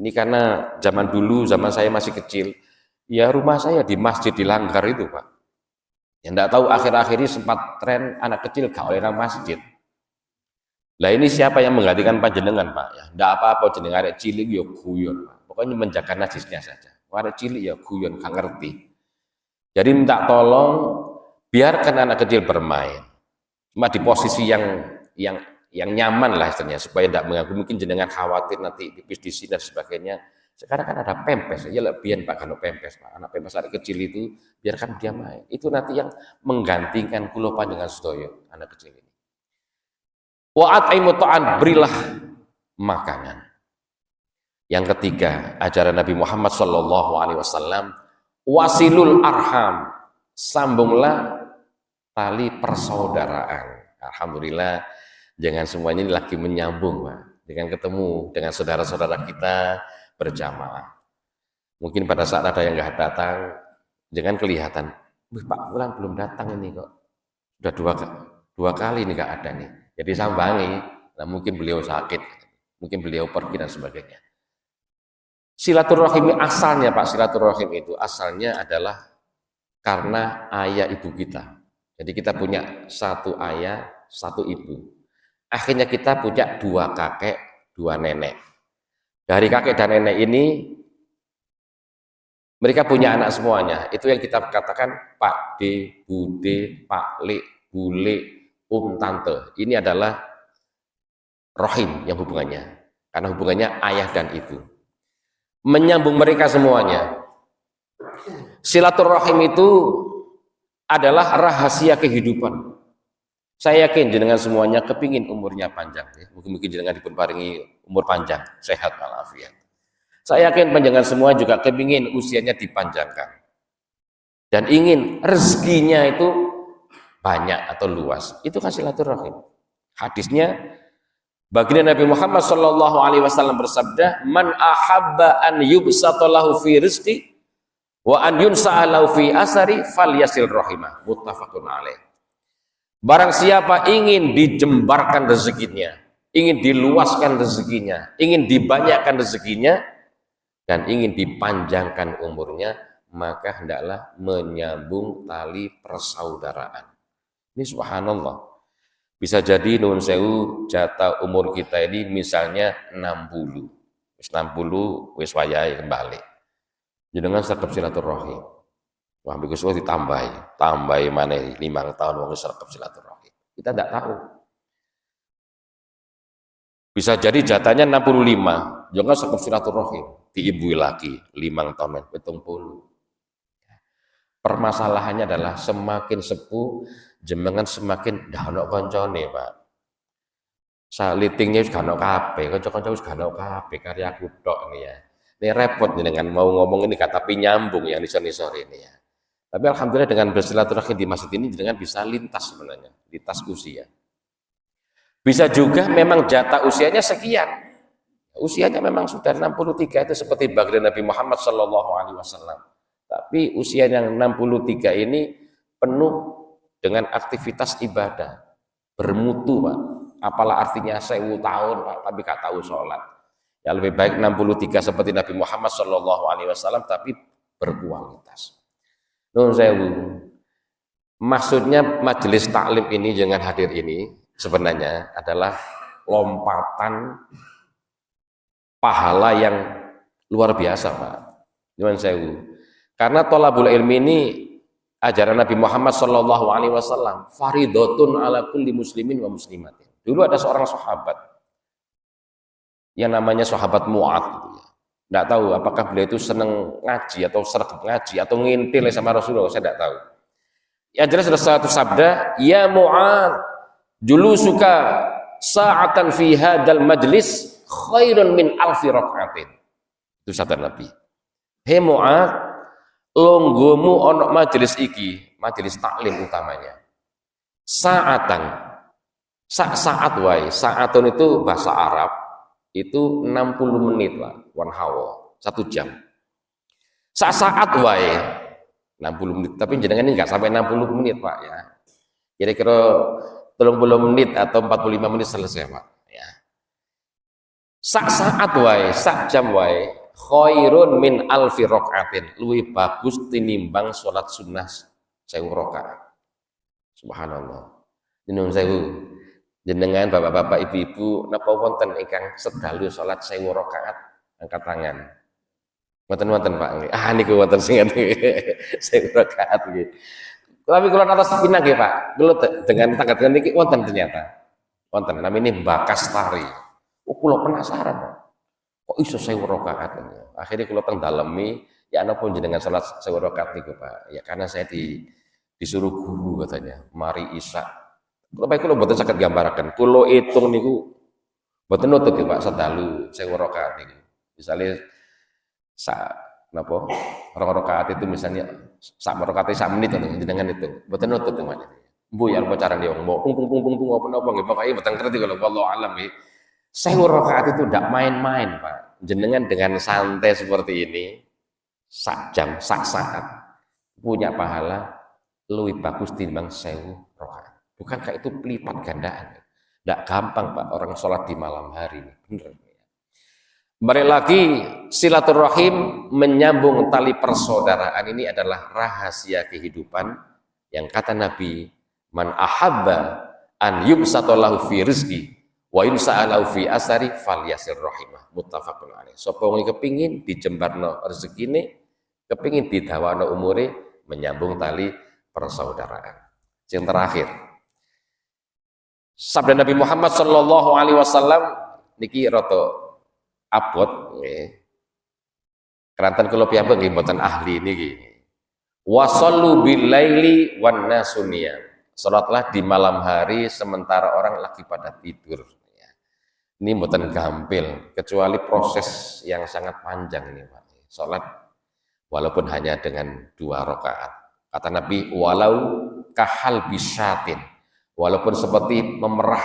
Speaker 1: Ini karena zaman dulu, zaman saya masih kecil, ya rumah saya di masjid di Langgar itu, Pak. Ya enggak tahu akhir-akhir ini sempat tren anak kecil gak oleh masjid. Lah ini siapa yang menggantikan panjenengan, Pak? Ya, enggak apa-apa jenengan arek cilik ya guyon, Pak. Pokoknya menjaga najisnya saja. Arek cilik ya guyon, gak ngerti. Jadi minta tolong biarkan anak kecil bermain. Cuma di posisi yang nyaman lah istilahnya supaya tidak mengganggu. Mungkin jenengan khawatir nanti pipis di sini dan sebagainya. Sekarang kan ada pempes, ya lebihan Pak kalau pempes, Pak. Anak pempes anak kecil itu biarkan dia main. Itu nanti yang menggantikan kula panjenengan sedaya anak kecil ini. Wa at'imu ta'an, berilah makanan. Yang ketiga, ajaran Nabi Muhammad sallallahu alaihi wasallam, wasilul arham, sambunglah tali persaudaraan. Alhamdulillah, jangan semuanya ini lagi menyambung, Pak. Dengan ketemu dengan saudara-saudara kita berjamaah. Mungkin pada saat ada yang nggak datang, jangan kelihatan, Pak Fulan belum datang ini kok. Sudah dua kali ini nggak ada nih. Jadi sambangi, nah mungkin beliau sakit, mungkin beliau pergi dan sebagainya. Silaturahim asalnya Pak, silaturahim itu asalnya adalah karena ayah ibu kita. Jadi kita punya satu ayah, satu ibu. Akhirnya kita punya dua kakek, dua nenek. Dari kakek dan nenek ini, mereka punya anak semuanya. Itu yang kita katakan Pak D, Bude, Pak Le, Bule, Tante. Ini adalah rohim yang hubungannya. Karena hubungannya ayah dan ibu. Menyambung mereka semuanya. Silaturahim itu adalah rahasia kehidupan. Saya yakin jenengan semuanya kepingin umurnya panjang. Ya. Mungkin jenengan diparingi umur panjang, sehat walafiat. Saya yakin panjangan semua juga kepingin usianya dipanjangkan. Dan ingin rezekinya itu banyak atau luas. Itu kan silaturahim. Hadisnya, baginda Nabi Muhammad sallallahu alaihi wasallam bersabda, "Man ahabba an yubsata lahu fi rizqi wa an yunsa'a lahu fi asari falyasil rahimah." Muttafaqun alaih. Barang siapa ingin dijembarkan rezekinya, ingin diluaskan rezekinya, ingin dibanyakkan rezekinya, dan ingin dipanjangkan umurnya, maka hendaklah menyambung tali persaudaraan. Ini subhanallah. Bisa jadi nun sewu jatah umur kita ini misalnya 60. 60 wis wayahe kembali. Jenengan sergap silaturahim. Wah, Gus tambahi maneh 5 tahun wong sergap silaturahim. Kita tidak tahu. Bisa jadi jatahnya 65, jangan sergap silaturahim, diibui lagi 5 tahun 70. Permasalahannya adalah semakin sepuh jenengan semakin dah ono koncone, Pak. Salitingnya wis gak ono kabeh, kanca-kanca wis gak ono kabeh karya aku tok ini ya. Ini repot jenengan mau ngomong ini tapi nyambung yang nisor-nisor ini ya. Tapi alhamdulillah dengan bersilaturahim di masjid ini jenengan bisa lintas sebenarnya, lintas usia. Bisa juga memang jatah usianya sekian. Usianya memang sudah 63 itu seperti baginda Nabi Muhammad sallallahu alaihi wasallam. Tapi usia yang 63 ini penuh dengan aktivitas ibadah, bermutu, Pak. Apalah artinya 1000 tahun, Pak, tapi gak tahu sholat. Ya lebih baik 63 seperti Nabi Muhammad sallallahu alaihi wasallam tapi berkualitas. Nun sewu. Maksudnya majelis taklim ini jangan hadir ini sebenarnya adalah lompatan pahala yang luar biasa, Pak. Nun sewu. Karena thalabul ilmi ini ajaran Nabi Muhammad sallallahu alaihi wasallam faridotun ala kulli muslimin wa muslimatin. Dulu ada seorang sahabat yang namanya sahabat Mu'ad gitu ya. Enggak tahu apakah beliau itu senang ngaji atau sergap ngaji atau ngintil sama Rasulullah, saya enggak tahu. Yang jelas ada satu sabda, "Ya Mu'ad, julusuka sa'atan fi hadzal majlis khairun min alfi rak'atin." Itu sabda Nabi. "Hei Mu'ad, longgomu onok majelis iki, majelis taklim utamanya. Sa'atan, saat wae. Sa'atun itu bahasa Arab, itu 60 menit, Pak, 1 hour, 1 jam. Saat wae. 60 menit. Tapi jenengan ini enggak sampai 60 menit, Pak ya. Kira-kira 30 menit atau 45 menit selesai, Pak ya. Sak saat wae, sak jam wae, khairun min alfi rakaatin, luwih bagus tinimbang salat sunnah 1000 rakaat. Subhanallah. Jenengan sewu, jenengan bapak-bapak ibu-ibu napa wonten ingkang sedalu salat 1000 rakaat, angkat tangan. Wonten-wonten Pak nggih. Ah niku wonten sing 1000 rakaat nggih. Tapi kula atas pinang nggih Pak. Kula dengan tanggat niki wonten ternyata. Wonten namanya Bakas Tari. Oh kula penasaran Pak. Kok iso 1000 rakaat. Akhirnya kula teng dalemi ya napa jenengan salat 1000 rakaat niku Pak. Ya karena saya disuruh guru katanya, mari Isya. Tapi kula mboten saged gambaraken. Kula hitung niku mboten nutut ya Pak sedalu 1000 rakaat niku. Misale napa? Rong rakaat itu misalnya sak rakaat sak menit jenengan itu. Mboten nutut namanya. Bu ya apa carane wong mau pung apa nggih pokoke mboten ngerti kalau wallahu alam nggih. 1000 rakaat itu ndak main-main Pak. Jenengan dengan santai seperti ini sak jam, sak saat punya pahala lebih bagus timbang 1000 rakaat. Bukankah itu pelipat gandaan? Tidak gampang Pak orang sholat di malam hari. Bener. Kembali lagi silaturahim menyambung tali persaudaraan ini adalah rahasia kehidupan yang kata Nabi man ahabba an yubsatallahu fi rizqi wa yumsa'alahu fi asari falyasir rahimah muttafaqun alaih. Sapa wong kepingin dijembarno rezekine, kepingin didawano umure, menyambung tali persaudaraan. Yang terakhir, sabda Nabi Muhammad sallallahu alaihi wasallam niki rada abot nggih. Keranten kula piyambak nggih mboten ahli niki. Wasallu bil laili wan nasu niyam. Salatlah di malam hari sementara orang lagi pada tidur. Ini mboten gampil kecuali proses yang sangat panjang ini Pak. Salat walaupun hanya dengan 2 rakaat. Kata Nabi, walau kahal bisyatin, walaupun seperti memerah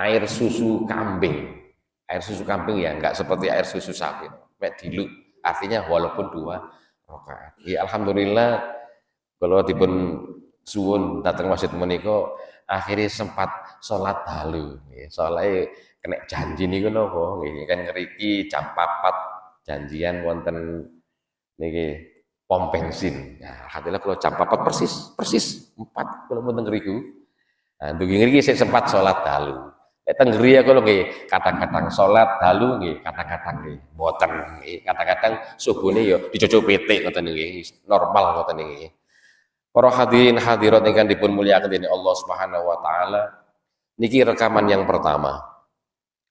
Speaker 1: air susu kambing. Air susu kambing ya, enggak seperti air susu sapi. Mek dilu, artinya walaupun 2 rakaat. Ya alhamdulillah kalau dipun suwun datang masjid menika akhirnya sempat sholat dalu. Soalnya kena janji niku napa nggih kan ngriki jam 4 janjian wonten niki pom bensin. Nah, alhamdulillah kalau jam 4 persis 4 kalau mboten ngriku. Nah, dugi ngriki sik sempat salat dalu. Nek teng griya kula nggih kadang-kadang salat dalu nggih, kadang-kadang nggih mboten nggih. Kadang-kadang subuhne ya dicocok pitik ngoten nggih, normal ngoten nggih. Para hadirin hadirat ingkang dipun mulyakaken dening Allah Subhanahu wa taala, niki rekaman yang pertama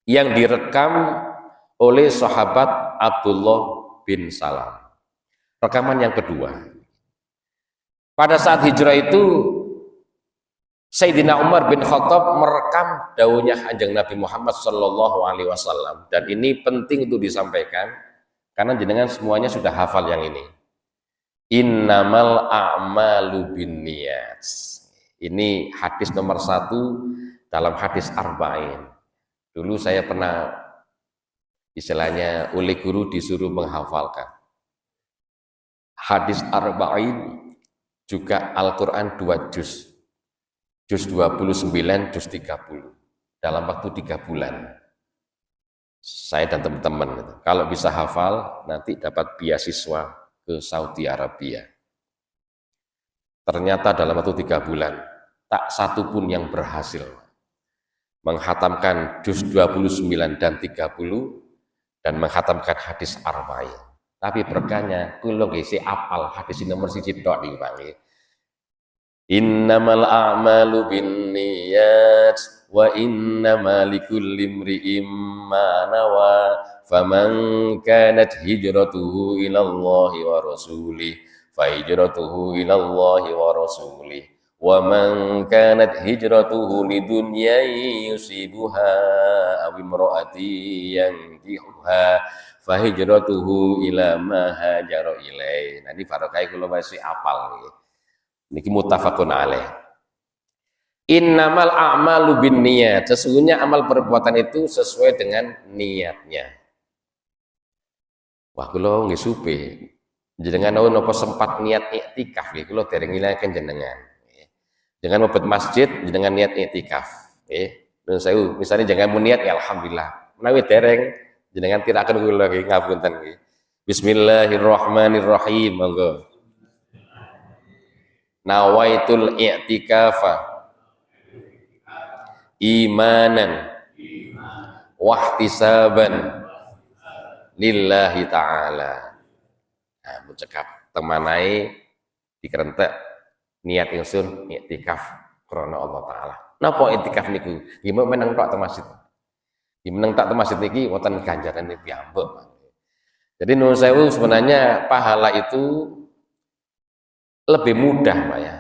Speaker 1: yang direkam oleh sahabat Abdullah bin Salam. Rekaman yang kedua, pada saat hijrah itu Sayyidina Umar bin Khattab merekam dawuhnya Kanjeng Nabi Muhammad sallallahu alaihi wasallam, dan ini penting untuk disampaikan karena jenengan semuanya sudah hafal yang ini. Innamal a'malu binniyat. Ini hadis nomor 1 dalam hadis arba'in. Dulu saya pernah istilahnya oleh guru disuruh menghafalkan hadis arba'in, juga Al-Quran 2 juz 29, juz 30 dalam waktu 3 bulan. Saya dan teman-teman kalau bisa hafal nanti dapat beasiswa ke Saudi Arabia. Ternyata dalam waktu 3 bulan tak satu pun yang berhasil menghatamkan juz 29 dan 30 dan menghatamkan hadis arba'in. Tapi berkahnya kula nggih sik apal hadis nomor 1 tok niki Pak nggih. Innamal a'malu binniyat wa innamal likulli imri'in ma nawa faman kanat hijratuhu ila Allahi wa rasulih fa hijratuhu ila Allahi wa rasulih wa man kanat hijratuhu lidunya yusibuha aw imra'ati yankihuha fa hijratuhu ila ma hajara ilaihi. Nah ini barokah kula masih apal niki. Niki muttafaqun alaih. Innamal a'malu binniyat. Sesungguhnya amal perbuatan itu sesuai dengan niatnya. Wah kula nggih supe. Jenengan napa sempat niat iktikaf nggih kula dereng ngilangaken jenengan. Jangan mebet masjid jenengan niat iktikaf. Nggih. Nuwun sewu, misalnya jangan mau niat ya alhamdulillah. Menawi dereng jenengan tiraken kula nggih ngapunten nggih. Bismillahirrahmanirrahim. Monggo. Nawaitul i'tikafa imanan wahtisaban lillahi ta'ala. Nah, cekap temanai dikerentek niat ingsun i'tikaf krana Allah taala. Napa i'tikaf niku? Nggih meneng tok teng masjid. Nggih meneng tok teng masjid niki wonten ganjarane piyambak. Jadi nuwun sewu sebenarnya pahala itu lebih mudah Pak ya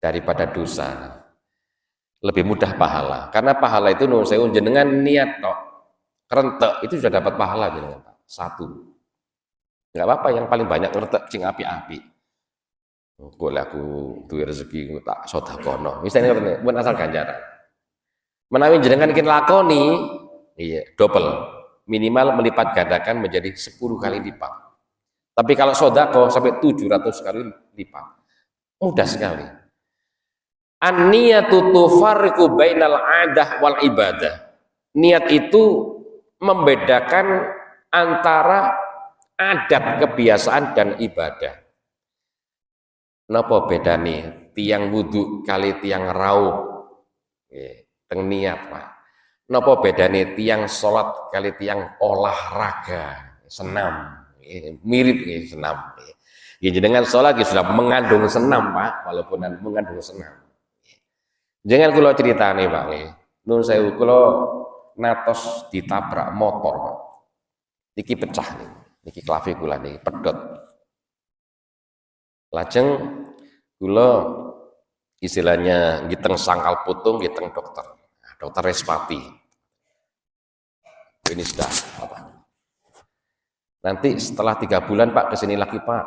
Speaker 1: daripada dosa. Lebih mudah pahala. Karena pahala itu nuwun sewu jenengan niat tok kerentek itu sudah dapat pahala jenengan Pak. Satu. Enggak apa-apa yang paling banyak kerentek sing api-api. Boleh aku duwe rezeki tak sedekahno. Misalnya ngoten pun asal ganjaran. Menawi jenengan ingin lakoni iya double. Minimal melipat gandakan menjadi 10 kali lipat. Tapi kalau sodako sampai 700 kali lipat. Mudah sekali. An-niyatu tufarriqu bainal 'adah wal ibadah. Niat itu membedakan antara adat kebiasaan dan ibadah. Napa bedane tiang wudu kali tiang rauh? Teng niat, Pak. Napa bedane tiang salat kali tiang olahraga, senam? Mirip nggih senam. Ya jenengan salat sudah mengandung senam, Pak, walaupun mengandung senam. Jangan kula critane, Pak nggih. Nuwun sewu kula natos ditabrak motor, Pak. Niki pecah nih. Niki klavikula niki pedhot. Lajeng kula istilahnya nggih teng sangkal putung nggih teng dokter. Dokter Respati. Ini sudah apa? Nanti setelah 3 bulan Pak kesini lagi Pak.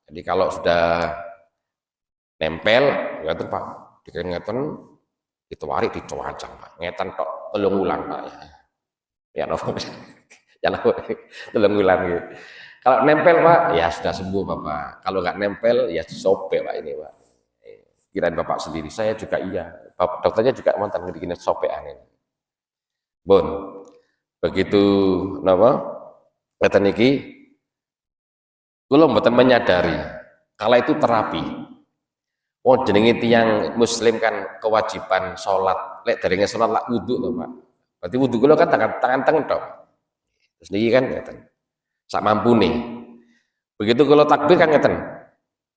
Speaker 1: Jadi kalau sudah nempel, ngeten Pak, ngeten ditawari dicowajang Pak. Ngeten tok 3 wulan Pak ya. Ya nopo. Ya nopo 3 wulan gitu. Kalau nempel Pak, ya sudah sembuh Bapak. Kalau nggak nempel ya sobek Pak ini Pak. Kirain Bapak sendiri, saya juga iya. Bapak dokternya juga mantan ngene sopekan ini. Bon. Begitu napa? Ngeten niki kula mboten menyadari kalau itu terapi. Oh jenenge tiyang muslim kan kewajiban salat. Lek derenge salat lak wudu to, Pak. Berarti wudu kula kan tangan tengen tok. Terus niki kan ngeten. Sak mampune. Begitu kula takbir kan ngeten.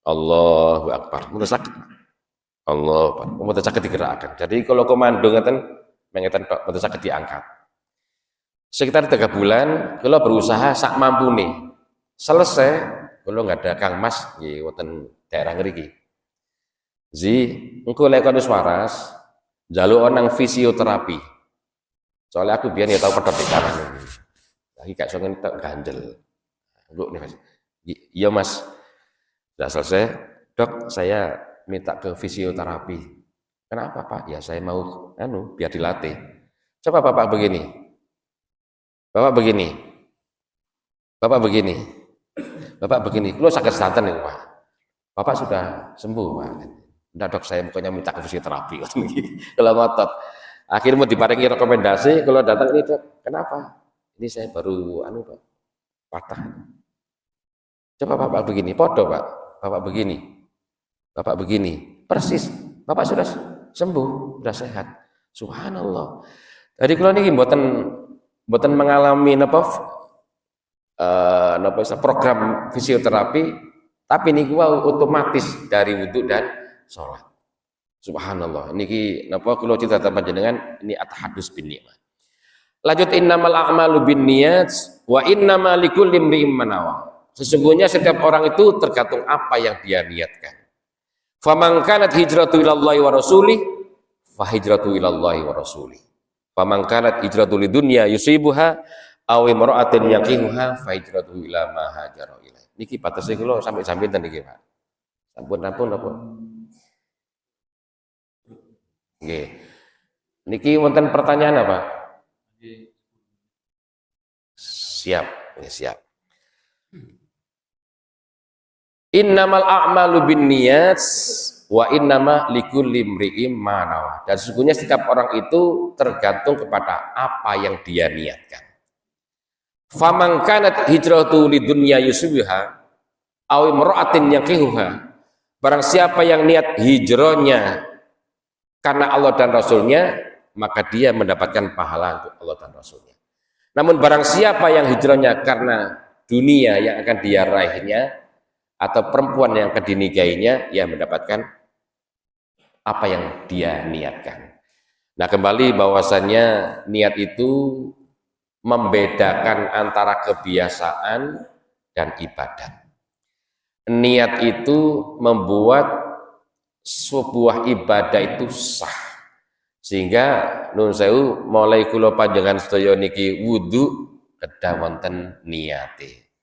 Speaker 1: Allahu Akbar. Mun sakit. Allah, mboten saged digerakkan. Jadi kalau komando ngeten mengeten tok mboten saged diangkat. Sekitar 3 bulan kula berusaha sak mampune. Selesai kula nggak ada Kang Mas nggih wonten daerah ngriki. Zi, engko lek kon wis waras, njaluk nang fisioterapi. Soalnya aku biyen ya tau pedhot di kanan iki. Lagi gak iso ngentek ganjel. Engko nih Mas. Iya Mas. Sudah selesai, Dok, saya minta ke fisioterapi. Kenapa Pak? Ya saya mau biar dilatih. Coba Bapak begini. Bapak begini. Bapak begini. Bapak begini. Lu sakit santen nih Pak. Bapak sudah sembuh Pak. Udah Dok saya bukannya minta ke fisioterapi. Kalau ngotot. Akhirnya mau diparingi rekomendasi. Kalau datang ini Dok, kenapa? Ini saya baru Pak, patah. Coba Bapak begini. Podo Pak. Bapak begini. Bapak begini, persis. Bapak sudah sembuh, sudah sehat. Subhanallah. Jadi kalau ini mboten mengalami program fisioterapi, tapi ini gua otomatis dari wudhu dan sholat. Subhanallah. Niki napa kula cerita panjenengan ini at-tahadus bin nikmat. Lanjut innamal a'malu binniyat wa innamal likulli imri'in ma nawa. Sesungguhnya setiap orang itu tergantung apa yang dia niatkan. Faman kanat hijratu ilallahi wa rasulih fa hijratu ilallahi wa rasulih. Faman kanat hijratu lidunya yusibuha aw imra'atin yaqihuha fa hijratu ila ma hajara ilaih. Niki patese kula sampai sampeyan niki, Pak. Sampun apa? Nggih. Niki wonten pertanyaan apa? Siap, siap. Innamal a'malu binniyat wa innama likulli imri'in ma nawa. Dan sesungguhnya setiap orang itu tergantung kepada apa yang dia niatkan. Faman kanat hijratu lidunya yusibuha aw imra'atin yaqihuha. Barang siapa yang niat hijrahnya karena Allah dan Rasulnya, maka dia mendapatkan pahala untuk Allah dan Rasulnya. Namun barang siapa yang hijrahnya karena dunia yang akan dia raihnya atau perempuan yang akan dinikahinya, ya mendapatkan apa yang dia niatkan. Nah, kembali bahwasannya niat itu membedakan antara kebiasaan dan ibadat. Niat itu membuat sebuah ibadah itu sah. Sehingga nun sewu mulai kula panjenengan sedaya niki wudu kedah wonten niate.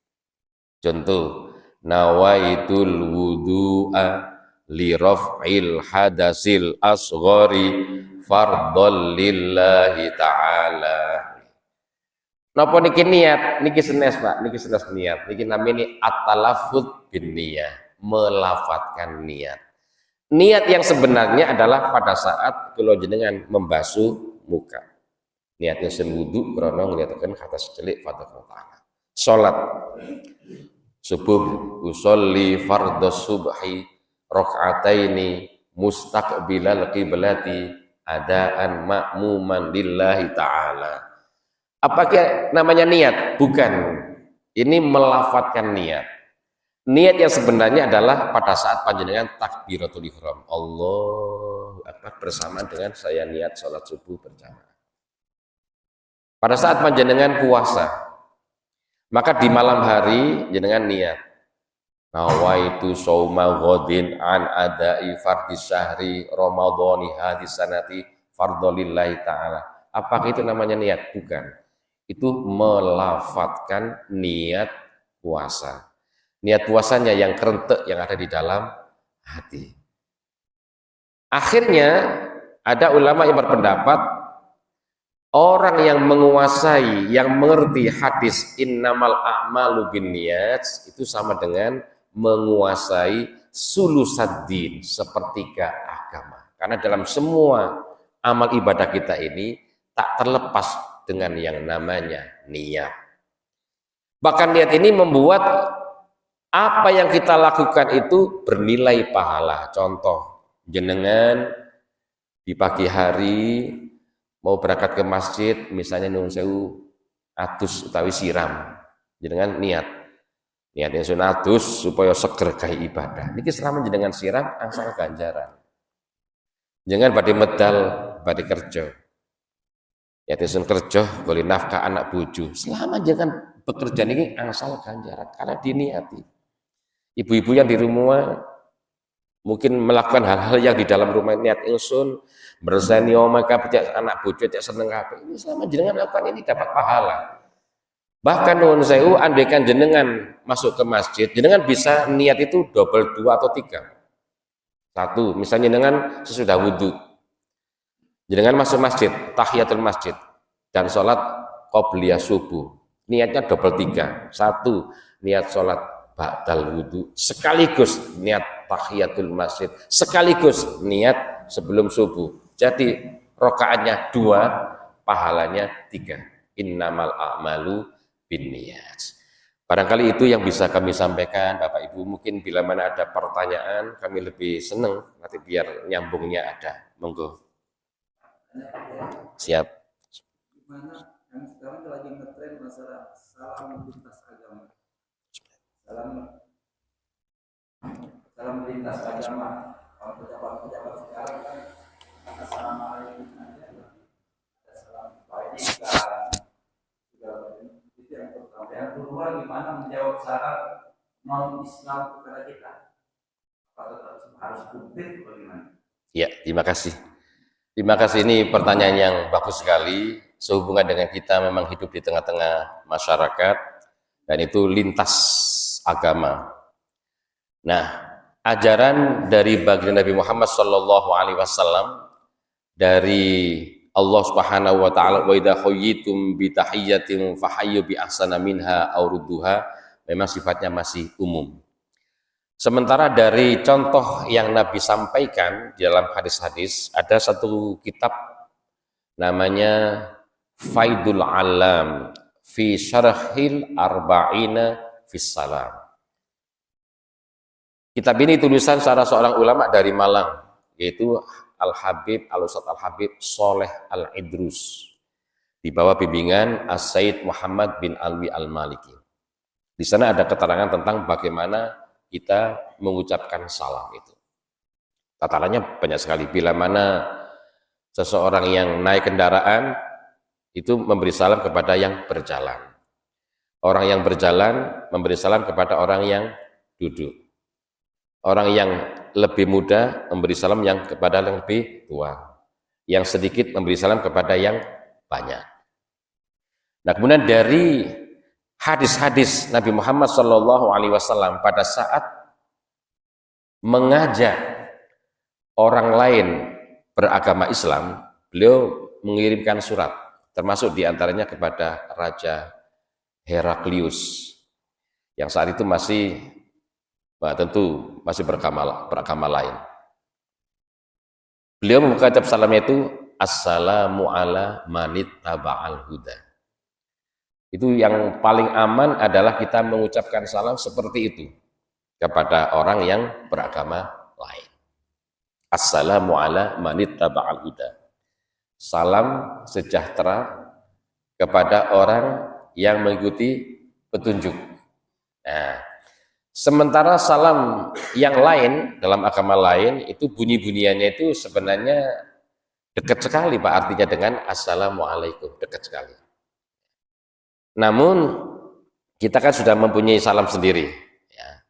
Speaker 1: Contoh, nawaitul wudu'a li raf'il hadasil asghari fardhon lillahi ta'ala. Napa niki niat? Niki senes Pak, niki senes niat. Niki namanya at-talaffuz bin niyah, melafatkan niat. Niat yang sebenarnya adalah pada saat kula jenengan membasuh muka. Niatnya sen wudu krana ngliataken kata secelik fadhil ta'ala. Salat subuh usolli fardhos subhi rakaataini mustaqbilal qiblati adaan ma'muman lillahi ta'ala. Apakah namanya niat? Bukan. Ini melafatkan niat. Niat yang sebenarnya adalah pada saat panjenengan takbiratul ihram. Allahu Akbar bersamaan dengan saya niat sholat subuh berjamaah. Pada saat panjenengan puasa, maka di malam hari jenengan niat. Nawaitu shauma ghadin an adai fardis syahri ramadhani hadis sanati fardholillahi ta'ala. Apakah itu namanya niat? Bukan. Itu melafatkan niat puasa. Niat puasanya yang kerentek yang ada di dalam hati. Akhirnya ada ulama yang berpendapat orang yang menguasai, yang mengerti hadis innamal a'malu binniyat itu sama dengan menguasai sulusaddin, sepertiga agama. Karena dalam semua amal ibadah kita ini tak terlepas dengan yang namanya niat. Bahkan niat ini membuat apa yang kita lakukan itu bernilai pahala. Contoh, jenengan di pagi hari mau berangkat ke masjid, misalnya nuwun sewu atus utawi siram, jenengan niatnya sun atus supaya seger gawe ibadah. Niki selama jenengan siram angsal ganjaran. Jangan badhe medal, badhe kerja. Ya tisun kerja boleh nafkah anak bojo. Selama jangan bekerja ini angsal ganjaran karena diniati. Ibu-ibu yang di rumah mungkin melakukan hal-hal yang di dalam rumah niat ingsun bersani omah kabeh anak bojo cek seneng kabeh. Ini selama jenengan melakukan ini dapat pahala. Bahkan nuwun sewu andaikan jenengan masuk ke masjid, jenengan bisa niat itu double 2 atau 3. Satu, misalnya jenengan sesudah wudu. Jenengan masuk masjid, tahiyatul masjid dan sholat qobliyah subuh. Niatnya double 3. Satu, niat sholat ba'dal wudu, sekaligus niat tahiyatul masjid, sekaligus niat sebelum subuh. Jadi rokaatnya 2, pahalanya 3. Innamal a'malu binniyat. Barangkali itu yang bisa kami sampaikan Bapak Ibu. Mungkin bila mana ada pertanyaan kami lebih senang nanti biar nyambungnya ada. Monggo. Siap.
Speaker 2: Gimana yang sekarang lagi ngetren masalah salam lintas agama. Salam lintas agama. Kalau pejabat-pejabat sekarang kan assalamualaikum ada salam kebaikan. Itu yang pertama. Yang kedua gimana menjawab syarat non Islam kepada kita? Apakah harus bukti atau bagaimana?
Speaker 1: Ya, terima kasih. Terima kasih, ini pertanyaan yang bagus sekali sehubungan dengan kita memang hidup di tengah-tengah masyarakat dan itu lintas agama. Nah, ajaran dari baginda Nabi Muhammad SAW dari Allah Subhanahu wa taala, wa idza khayyitum bi tahiyyatin fahayyu bi ahsana minha aw rudduha, memang sifatnya masih umum. Sementara dari contoh yang Nabi sampaikan di dalam hadis-hadis, ada satu kitab namanya Faidul Alam fi Syarhil Arba'ina fis Salam. Kitab ini tulisan salah seorang ulama dari Malang, yaitu Al-Habib, Al-Ustadz Al-Habib Soleh Al-Idrus, di bawah bimbingan As-Sayyid Muhammad bin Alwi Al-Maliki. Di sana ada keterangan tentang bagaimana kita mengucapkan salam itu. Tatarannya banyak sekali. Bila mana seseorang yang naik kendaraan itu memberi salam kepada yang berjalan. Orang yang berjalan memberi salam kepada orang yang duduk. Orang yang lebih muda memberi salam kepada yang lebih tua. Yang sedikit memberi salam kepada yang banyak. Nah, kemudian dari hadis-hadis Nabi Muhammad SAW pada saat mengajak orang lain beragama Islam, beliau mengirimkan surat, termasuk diantaranya kepada Raja Heraklius, yang saat itu masih tentu masih beragama lain. Beliau mengucap salamnya itu, Assalamu ala manit taba'al huda. Itu yang paling aman adalah kita mengucapkan salam seperti itu kepada orang yang beragama lain. Assalamu ala manit taba'al huda. Salam sejahtera kepada orang yang mengikuti petunjuk. Nah, sementara salam yang lain dalam agama lain itu bunyi-bunyiannya itu sebenarnya dekat sekali Pak, artinya dengan Assalamualaikum, dekat sekali. Namun kita kan sudah mempunyai salam sendiri, ya.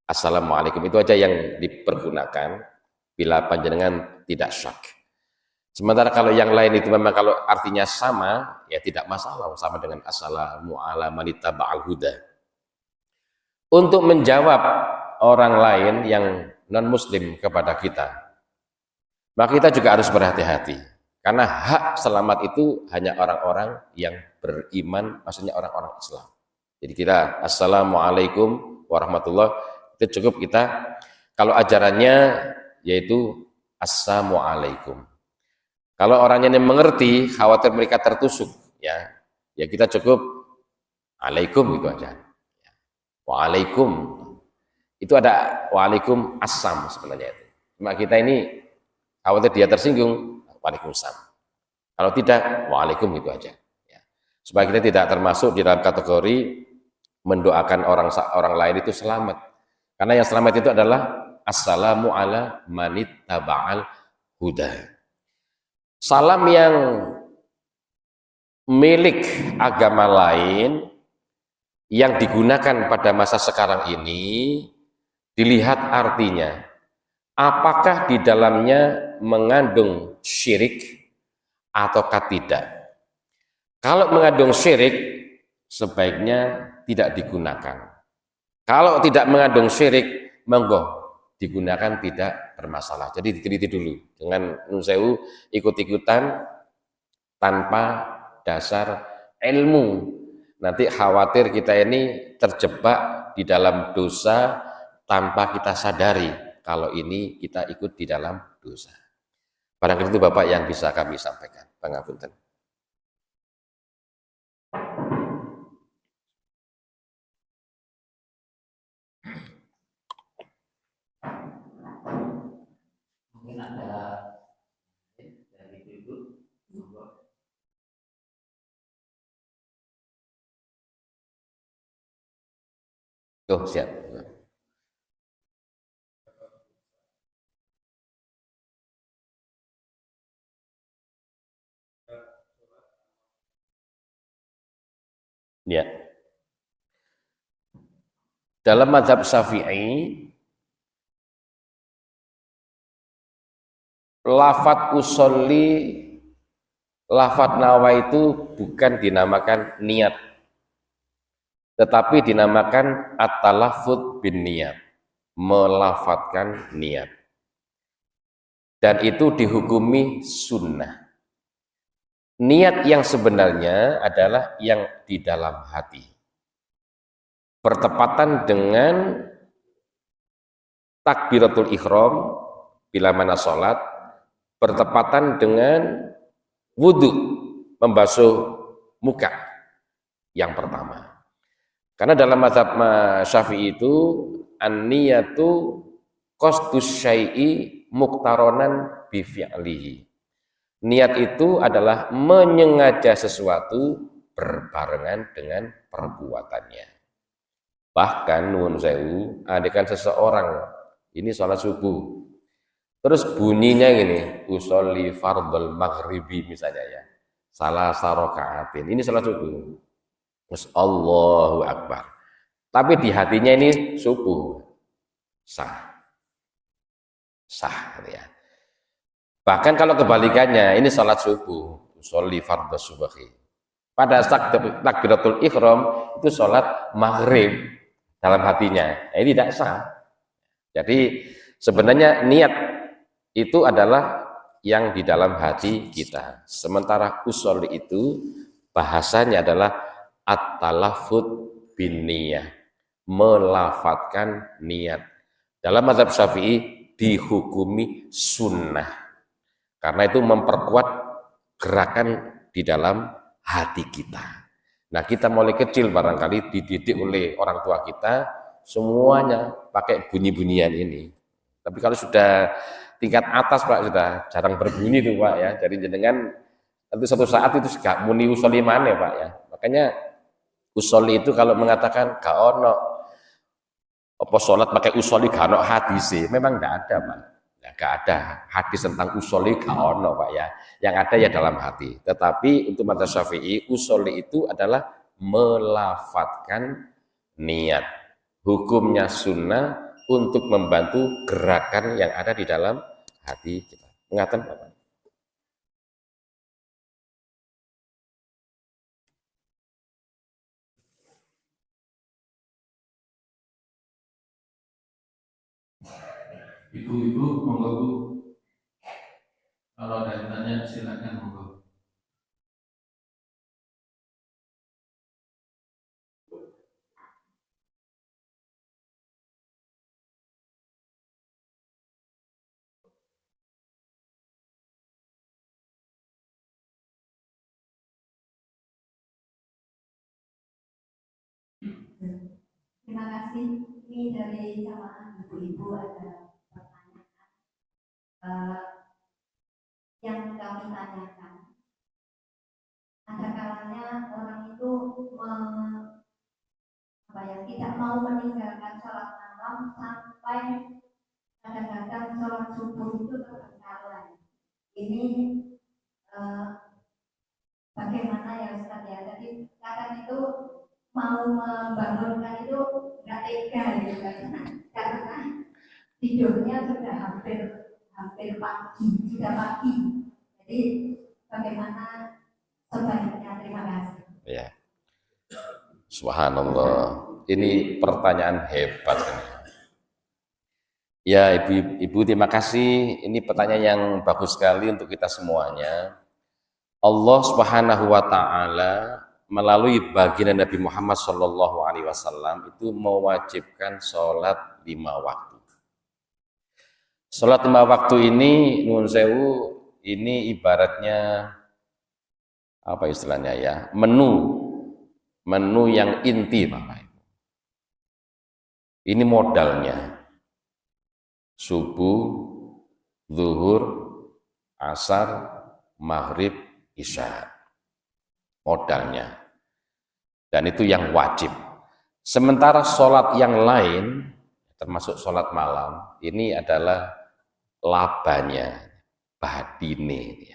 Speaker 1: Assalamualaikum itu aja yang dipergunakan bila panjenengan tidak syak. Sementara kalau yang lain itu memang kalau artinya sama, ya tidak masalah, sama dengan Assalamu ala manita ba'al huda. Untuk menjawab orang lain yang non muslim kepada kita, maka kita juga harus berhati-hati. Karena hak selamat itu hanya orang-orang yang beriman, maksudnya orang-orang Islam. Jadi kita Assalamualaikum warahmatullahi, itu cukup kita. Kalau ajarannya yaitu Assalamualaikum. Kalau orangnya yang mengerti, khawatir mereka tertusuk, ya kita cukup Alaikum itu aja. Waalaikum. Itu ada Waalaikum Assam sebenarnya itu. Cuma kita ini khawatir dia tersinggung, Waalaikumsalam. Kalau tidak, Waalaikum itu aja. Ya. Supaya kita tidak termasuk di dalam kategori mendoakan orang lain itu selamat. Karena yang selamat itu adalah Assalamu ala manit taba'al huda. Salam yang milik agama lain yang digunakan pada masa sekarang ini dilihat artinya. Apakah di dalamnya mengandung syirik ataukah tidak? Kalau mengandung syirik, sebaiknya tidak digunakan. Kalau tidak mengandung syirik, monggo digunakan, tidak bermasalah. Jadi diteliti dulu. Dengan nunsewu ikut-ikutan tanpa dasar ilmu. Nanti khawatir kita ini terjebak di dalam dosa tanpa kita sadari. Kalau ini kita ikut di dalam dosa. Barangkali itu Bapak yang bisa kami sampaikan. Pangapunten.
Speaker 2: Mungkin ada dari ibu.
Speaker 1: Tuh, siap. Ya. Dalam mazhab Syafi'i, lafat usolli, lafat nawa itu bukan dinamakan niat, tetapi dinamakan at-talaffuz bin niat, melafatkan niat. Dan itu dihukumi sunnah. Niat yang sebenarnya adalah yang di dalam hati. Bertepatan dengan takbiratul ihram bila mana sholat bertepatan dengan wudhu, membasuh muka yang pertama. Karena dalam mazhab Syafi'i itu an-niyatu qasdus syai'i muqtaronan bi fi'lihi. Niat itu adalah menyengaja sesuatu berbarengan dengan perbuatannya. Bahkan nuwun sewu, adekan seseorang ini sholat subuh, terus bunyinya gini, usolli fardhul maghribi misalnya ya, salah sarokaatin, ini sholat subuh, terus Allahu Akbar, tapi di hatinya ini subuh, sah ya. Bahkan kalau kebalikannya, ini sholat subuh, usolli fardhu subhi, pada saat takbiratul ihram itu sholat maghrib dalam hatinya, ini tidak sah. Jadi sebenarnya niat itu adalah yang di dalam hati kita. Sementara usolli itu bahasanya adalah at-talaffuz bin niyah, melafatkan niat. Dalam mazhab Syafi'i dihukumi sunnah, karena itu memperkuat gerakan di dalam hati kita. Nah, kita mulai kecil barangkali dididik oleh orang tua kita semuanya pakai bunyi-bunyian ini. Tapi kalau sudah tingkat atas Pak, sudah jarang berbunyi tuh Pak ya. Jadi jenengan nanti suatu saat itu gak muni usolli mana Pak ya. Makanya usolli itu kalau mengatakan gak ono apa sholat pakai usolli gak ono hadis sih, memang gak ada Pak. Ya, gak ada hadis tentang usolli gak ono Pak ya. Yang ada ya dalam hati. Tetapi untuk mazhab Syafi'i usolli itu adalah melafatkan niat. Hukumnya sunnah untuk membantu gerakan yang ada di dalam hati kita. Mengaten Bapak.
Speaker 3: Ibu-ibu, monggo Bu. Kalau ada yang tanya silakan monggo.
Speaker 4: Terima kasih. Ini dari jamaah ibu-ibu ada pertanyaan yang kami tanyakan. Ada kalanya orang itu tidak mau meninggalkan sholat malam sampai kadang-kadang sholat subuh itu terbengkalai. Ini bagaimana ya Ustaz ya? Jadi kadang itu mau membangunkan itu nggak tega gitu karena tidurnya sudah hampir pagi, sudah pagi. Jadi bagaimana sebaiknya? Terima kasih.
Speaker 1: Ya. Subhanallah. Ini pertanyaan hebat. Ya ibu-ibu terima kasih. Ini pertanyaan yang bagus sekali untuk kita semuanya. Allah Subhanahu wa taala melalui baginda Nabi Muhammad Shallallahu Alaihi Wasallam itu mewajibkan sholat 5 waktu. Sholat 5 waktu ini, nuwun sewu, ini ibaratnya apa istilahnya ya, menu yang inti Bapak Ibu. Ini modalnya subuh, zuhur, asar, maghrib, isya. Modalnya. Dan itu yang wajib. Sementara sholat yang lain, termasuk sholat malam, ini adalah labanya, badine.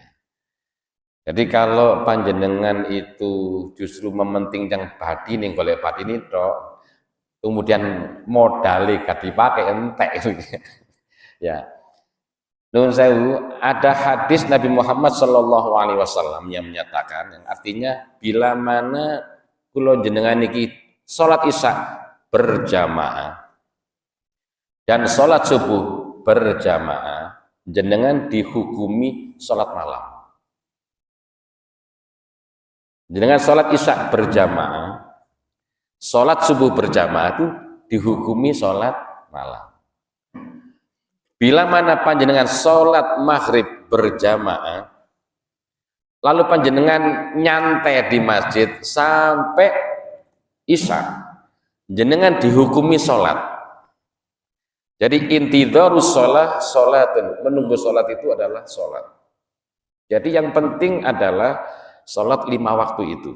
Speaker 1: Jadi kalau panjenengan itu justru mementingkan badine, golek badine tok, kemudian modalnya gak dipakai entek. Ya. Nuhun sewu, ada hadis Nabi Muhammad Shallallahu Alaihi Wasallam yang menyatakan, yang artinya bila mana kula jenengan niki sholat isya berjamaah dan sholat subuh berjamaah, jenengan dihukumi sholat malam. Jenengan sholat isya berjamaah, sholat subuh berjamaah itu dihukumi sholat malam. Bila mana panjenengan sholat maghrib berjamaah, lalu panjenengan nyantai di masjid sampai isya, jenengan dihukumi sholat. Jadi intidharus sholatun, menunggu sholat itu adalah sholat. Jadi yang penting adalah sholat 5 waktu itu.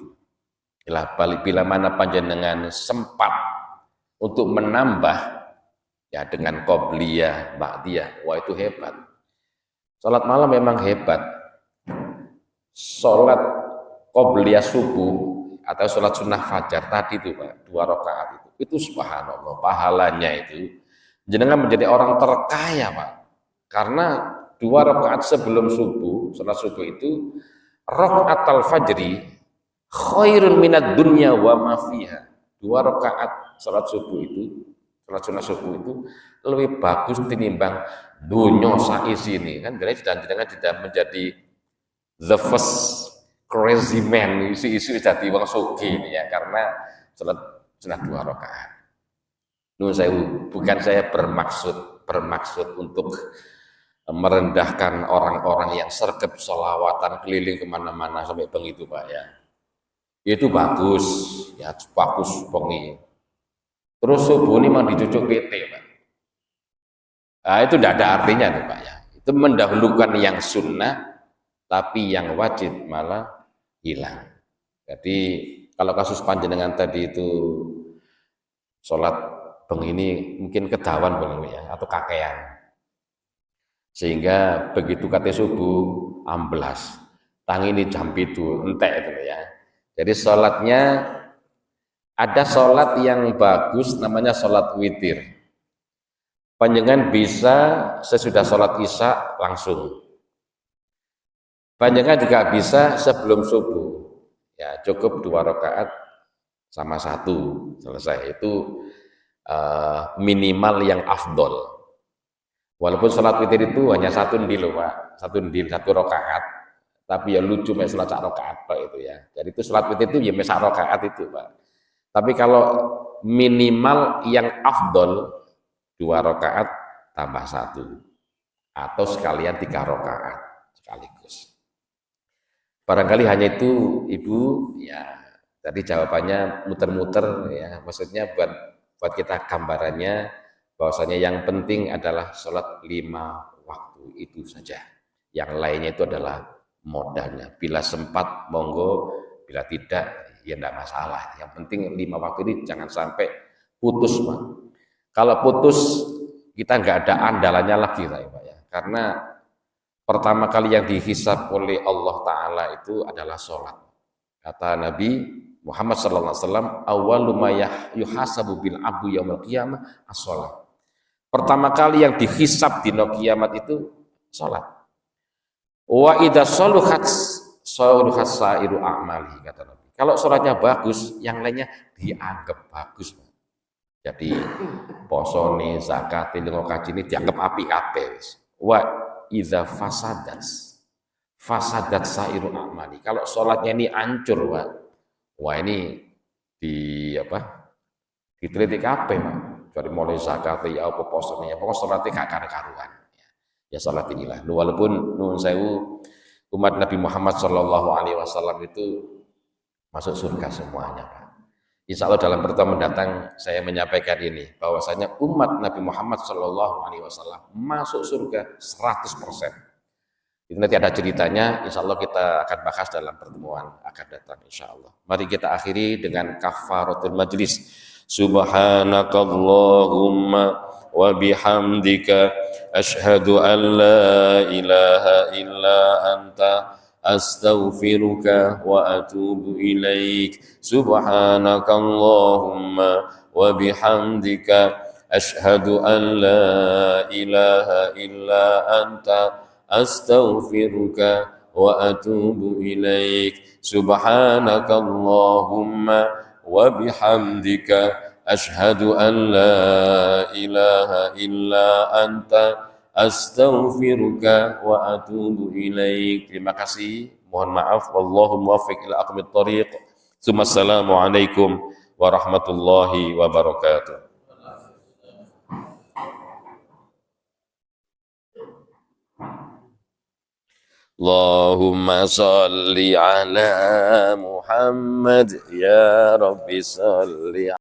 Speaker 1: Bila mana panjenengan sempat untuk menambah ya dengan qobliyah, ba'diyah, wah itu hebat. Sholat malam memang hebat. Sholat qobliyah subuh atau sholat sunnah fajar tadi itu Pak, 2 rakaat itu subhanallah pahalanya itu jenengan menjadi orang terkaya Pak, karena 2 rakaat sebelum subuh, sholat subuh itu rakaatul fajri khairun minad dunya wa ma fiha. 2 rakaat sholat subuh itu, sholat sunnah subuh itu lebih bagus tinimbang dunya saisine kan. Jadi jenengan tidak menjadi the first crazy man, isi-isi jadi wong sugih ini ya, karena sholat sunnah 2 rakaat. Nuhun sewu, bukan saya bermaksud untuk merendahkan orang-orang yang sergap sholawatan keliling kemana-mana sampai begitu Pak ya. Itu bagus, ya bagus bengi. Terus subuh ini memang dicucuk PT Pak. Nah, itu tidak ada artinya tuh Pak ya. Itu mendahulukan yang sunnah, tapi yang wajib malah hilang. Jadi kalau kasus panjenengan tadi itu sholat bengi ini mungkin kedawan bengi ya, atau kakean. Sehingga begitu kate subuh amblas, tangi ini jam 7 entek itu ya. Jadi sholatnya ada sholat yang bagus namanya sholat witir. Panjenengan bisa sesudah sholat isya langsung. Panjenengan juga bisa sebelum subuh. Ya cukup 2 rakaat sama 1 selesai. Itu minimal yang afdol. Walaupun sholat witir itu hanya 1 ndil Pak, 1 ndil 1 rakaat, tapi ya lucu mes sholat 1 rakaat Pak itu ya. Jadi itu sholat witir itu ya mes 1 rakaat itu Pak. Tapi kalau minimal yang afdol 2 rakaat tambah 1 atau sekalian 3 rakaat sekaligus. Barangkali hanya itu Ibu ya. Tadi jawabannya muter-muter ya, maksudnya buat kita gambarannya bahwasanya yang penting adalah sholat 5 waktu itu saja. Yang lainnya itu adalah modalnya. Bila sempat monggo, bila tidak ya tidak masalah. Yang penting 5 waktu ini jangan sampai putus Pak. Kalau putus kita nggak ada andalannya lagi Pak ya. Karena pertama kali yang dihisab oleh Allah Ta'ala itu adalah sholat. Kata Nabi Muhammad SAW, awwalu ma yuhasabu bil abdu yaumil qiyamah as-sholat. Pertama kali yang dihisab di kiamat itu sholat. Wa idza saluhat sairu a'mali kata Nabi. Kalau sholatnya bagus, yang lainnya dianggap bagus. Jadi posone, zakat, lengo kaji ini dianggap api kabeh wis. Wa idza fasadat sairu a'mali. Kalau sholatnya ini hancur, wah ini diteliti kabeh, Pak. Dari mulai zakat ya apa posone, pokoknya sholatnya gak karu-karuan. Ya sholat inilah. Walaupun nuwun sewu umat Nabi Muhammad SAW itu masuk surga semuanya, Pak. Insya Allah dalam pertemuan mendatang saya menyampaikan ini, bahwasanya umat Nabi Muhammad SAW masuk surga 100%. Itu nanti ada ceritanya, insya Allah kita akan bahas dalam pertemuan akan datang insya Allah. Mari kita akhiri dengan kafaratul majlis. Subhanakallahumma wa bihamdika asyhadu an la ilaha illa anta astaghfiruka wa atubu ilaik. Subhanakallahumma wa bihamdika asyhadu an la ilaha illa anta astaghfiruka wa atubu ilaik. Subhanakallahumma wa bihamdika asyhadu an la ilaha illa anta astaghfiruka wa atubu ilaik. Terima kasih, mohon maaf, wallahu muwaffiq ila aqwamit thoriq. Assalamualaikum warahmatullahi wabarakatuh. Allahumma salli ala Muhammad ya Rabbi salli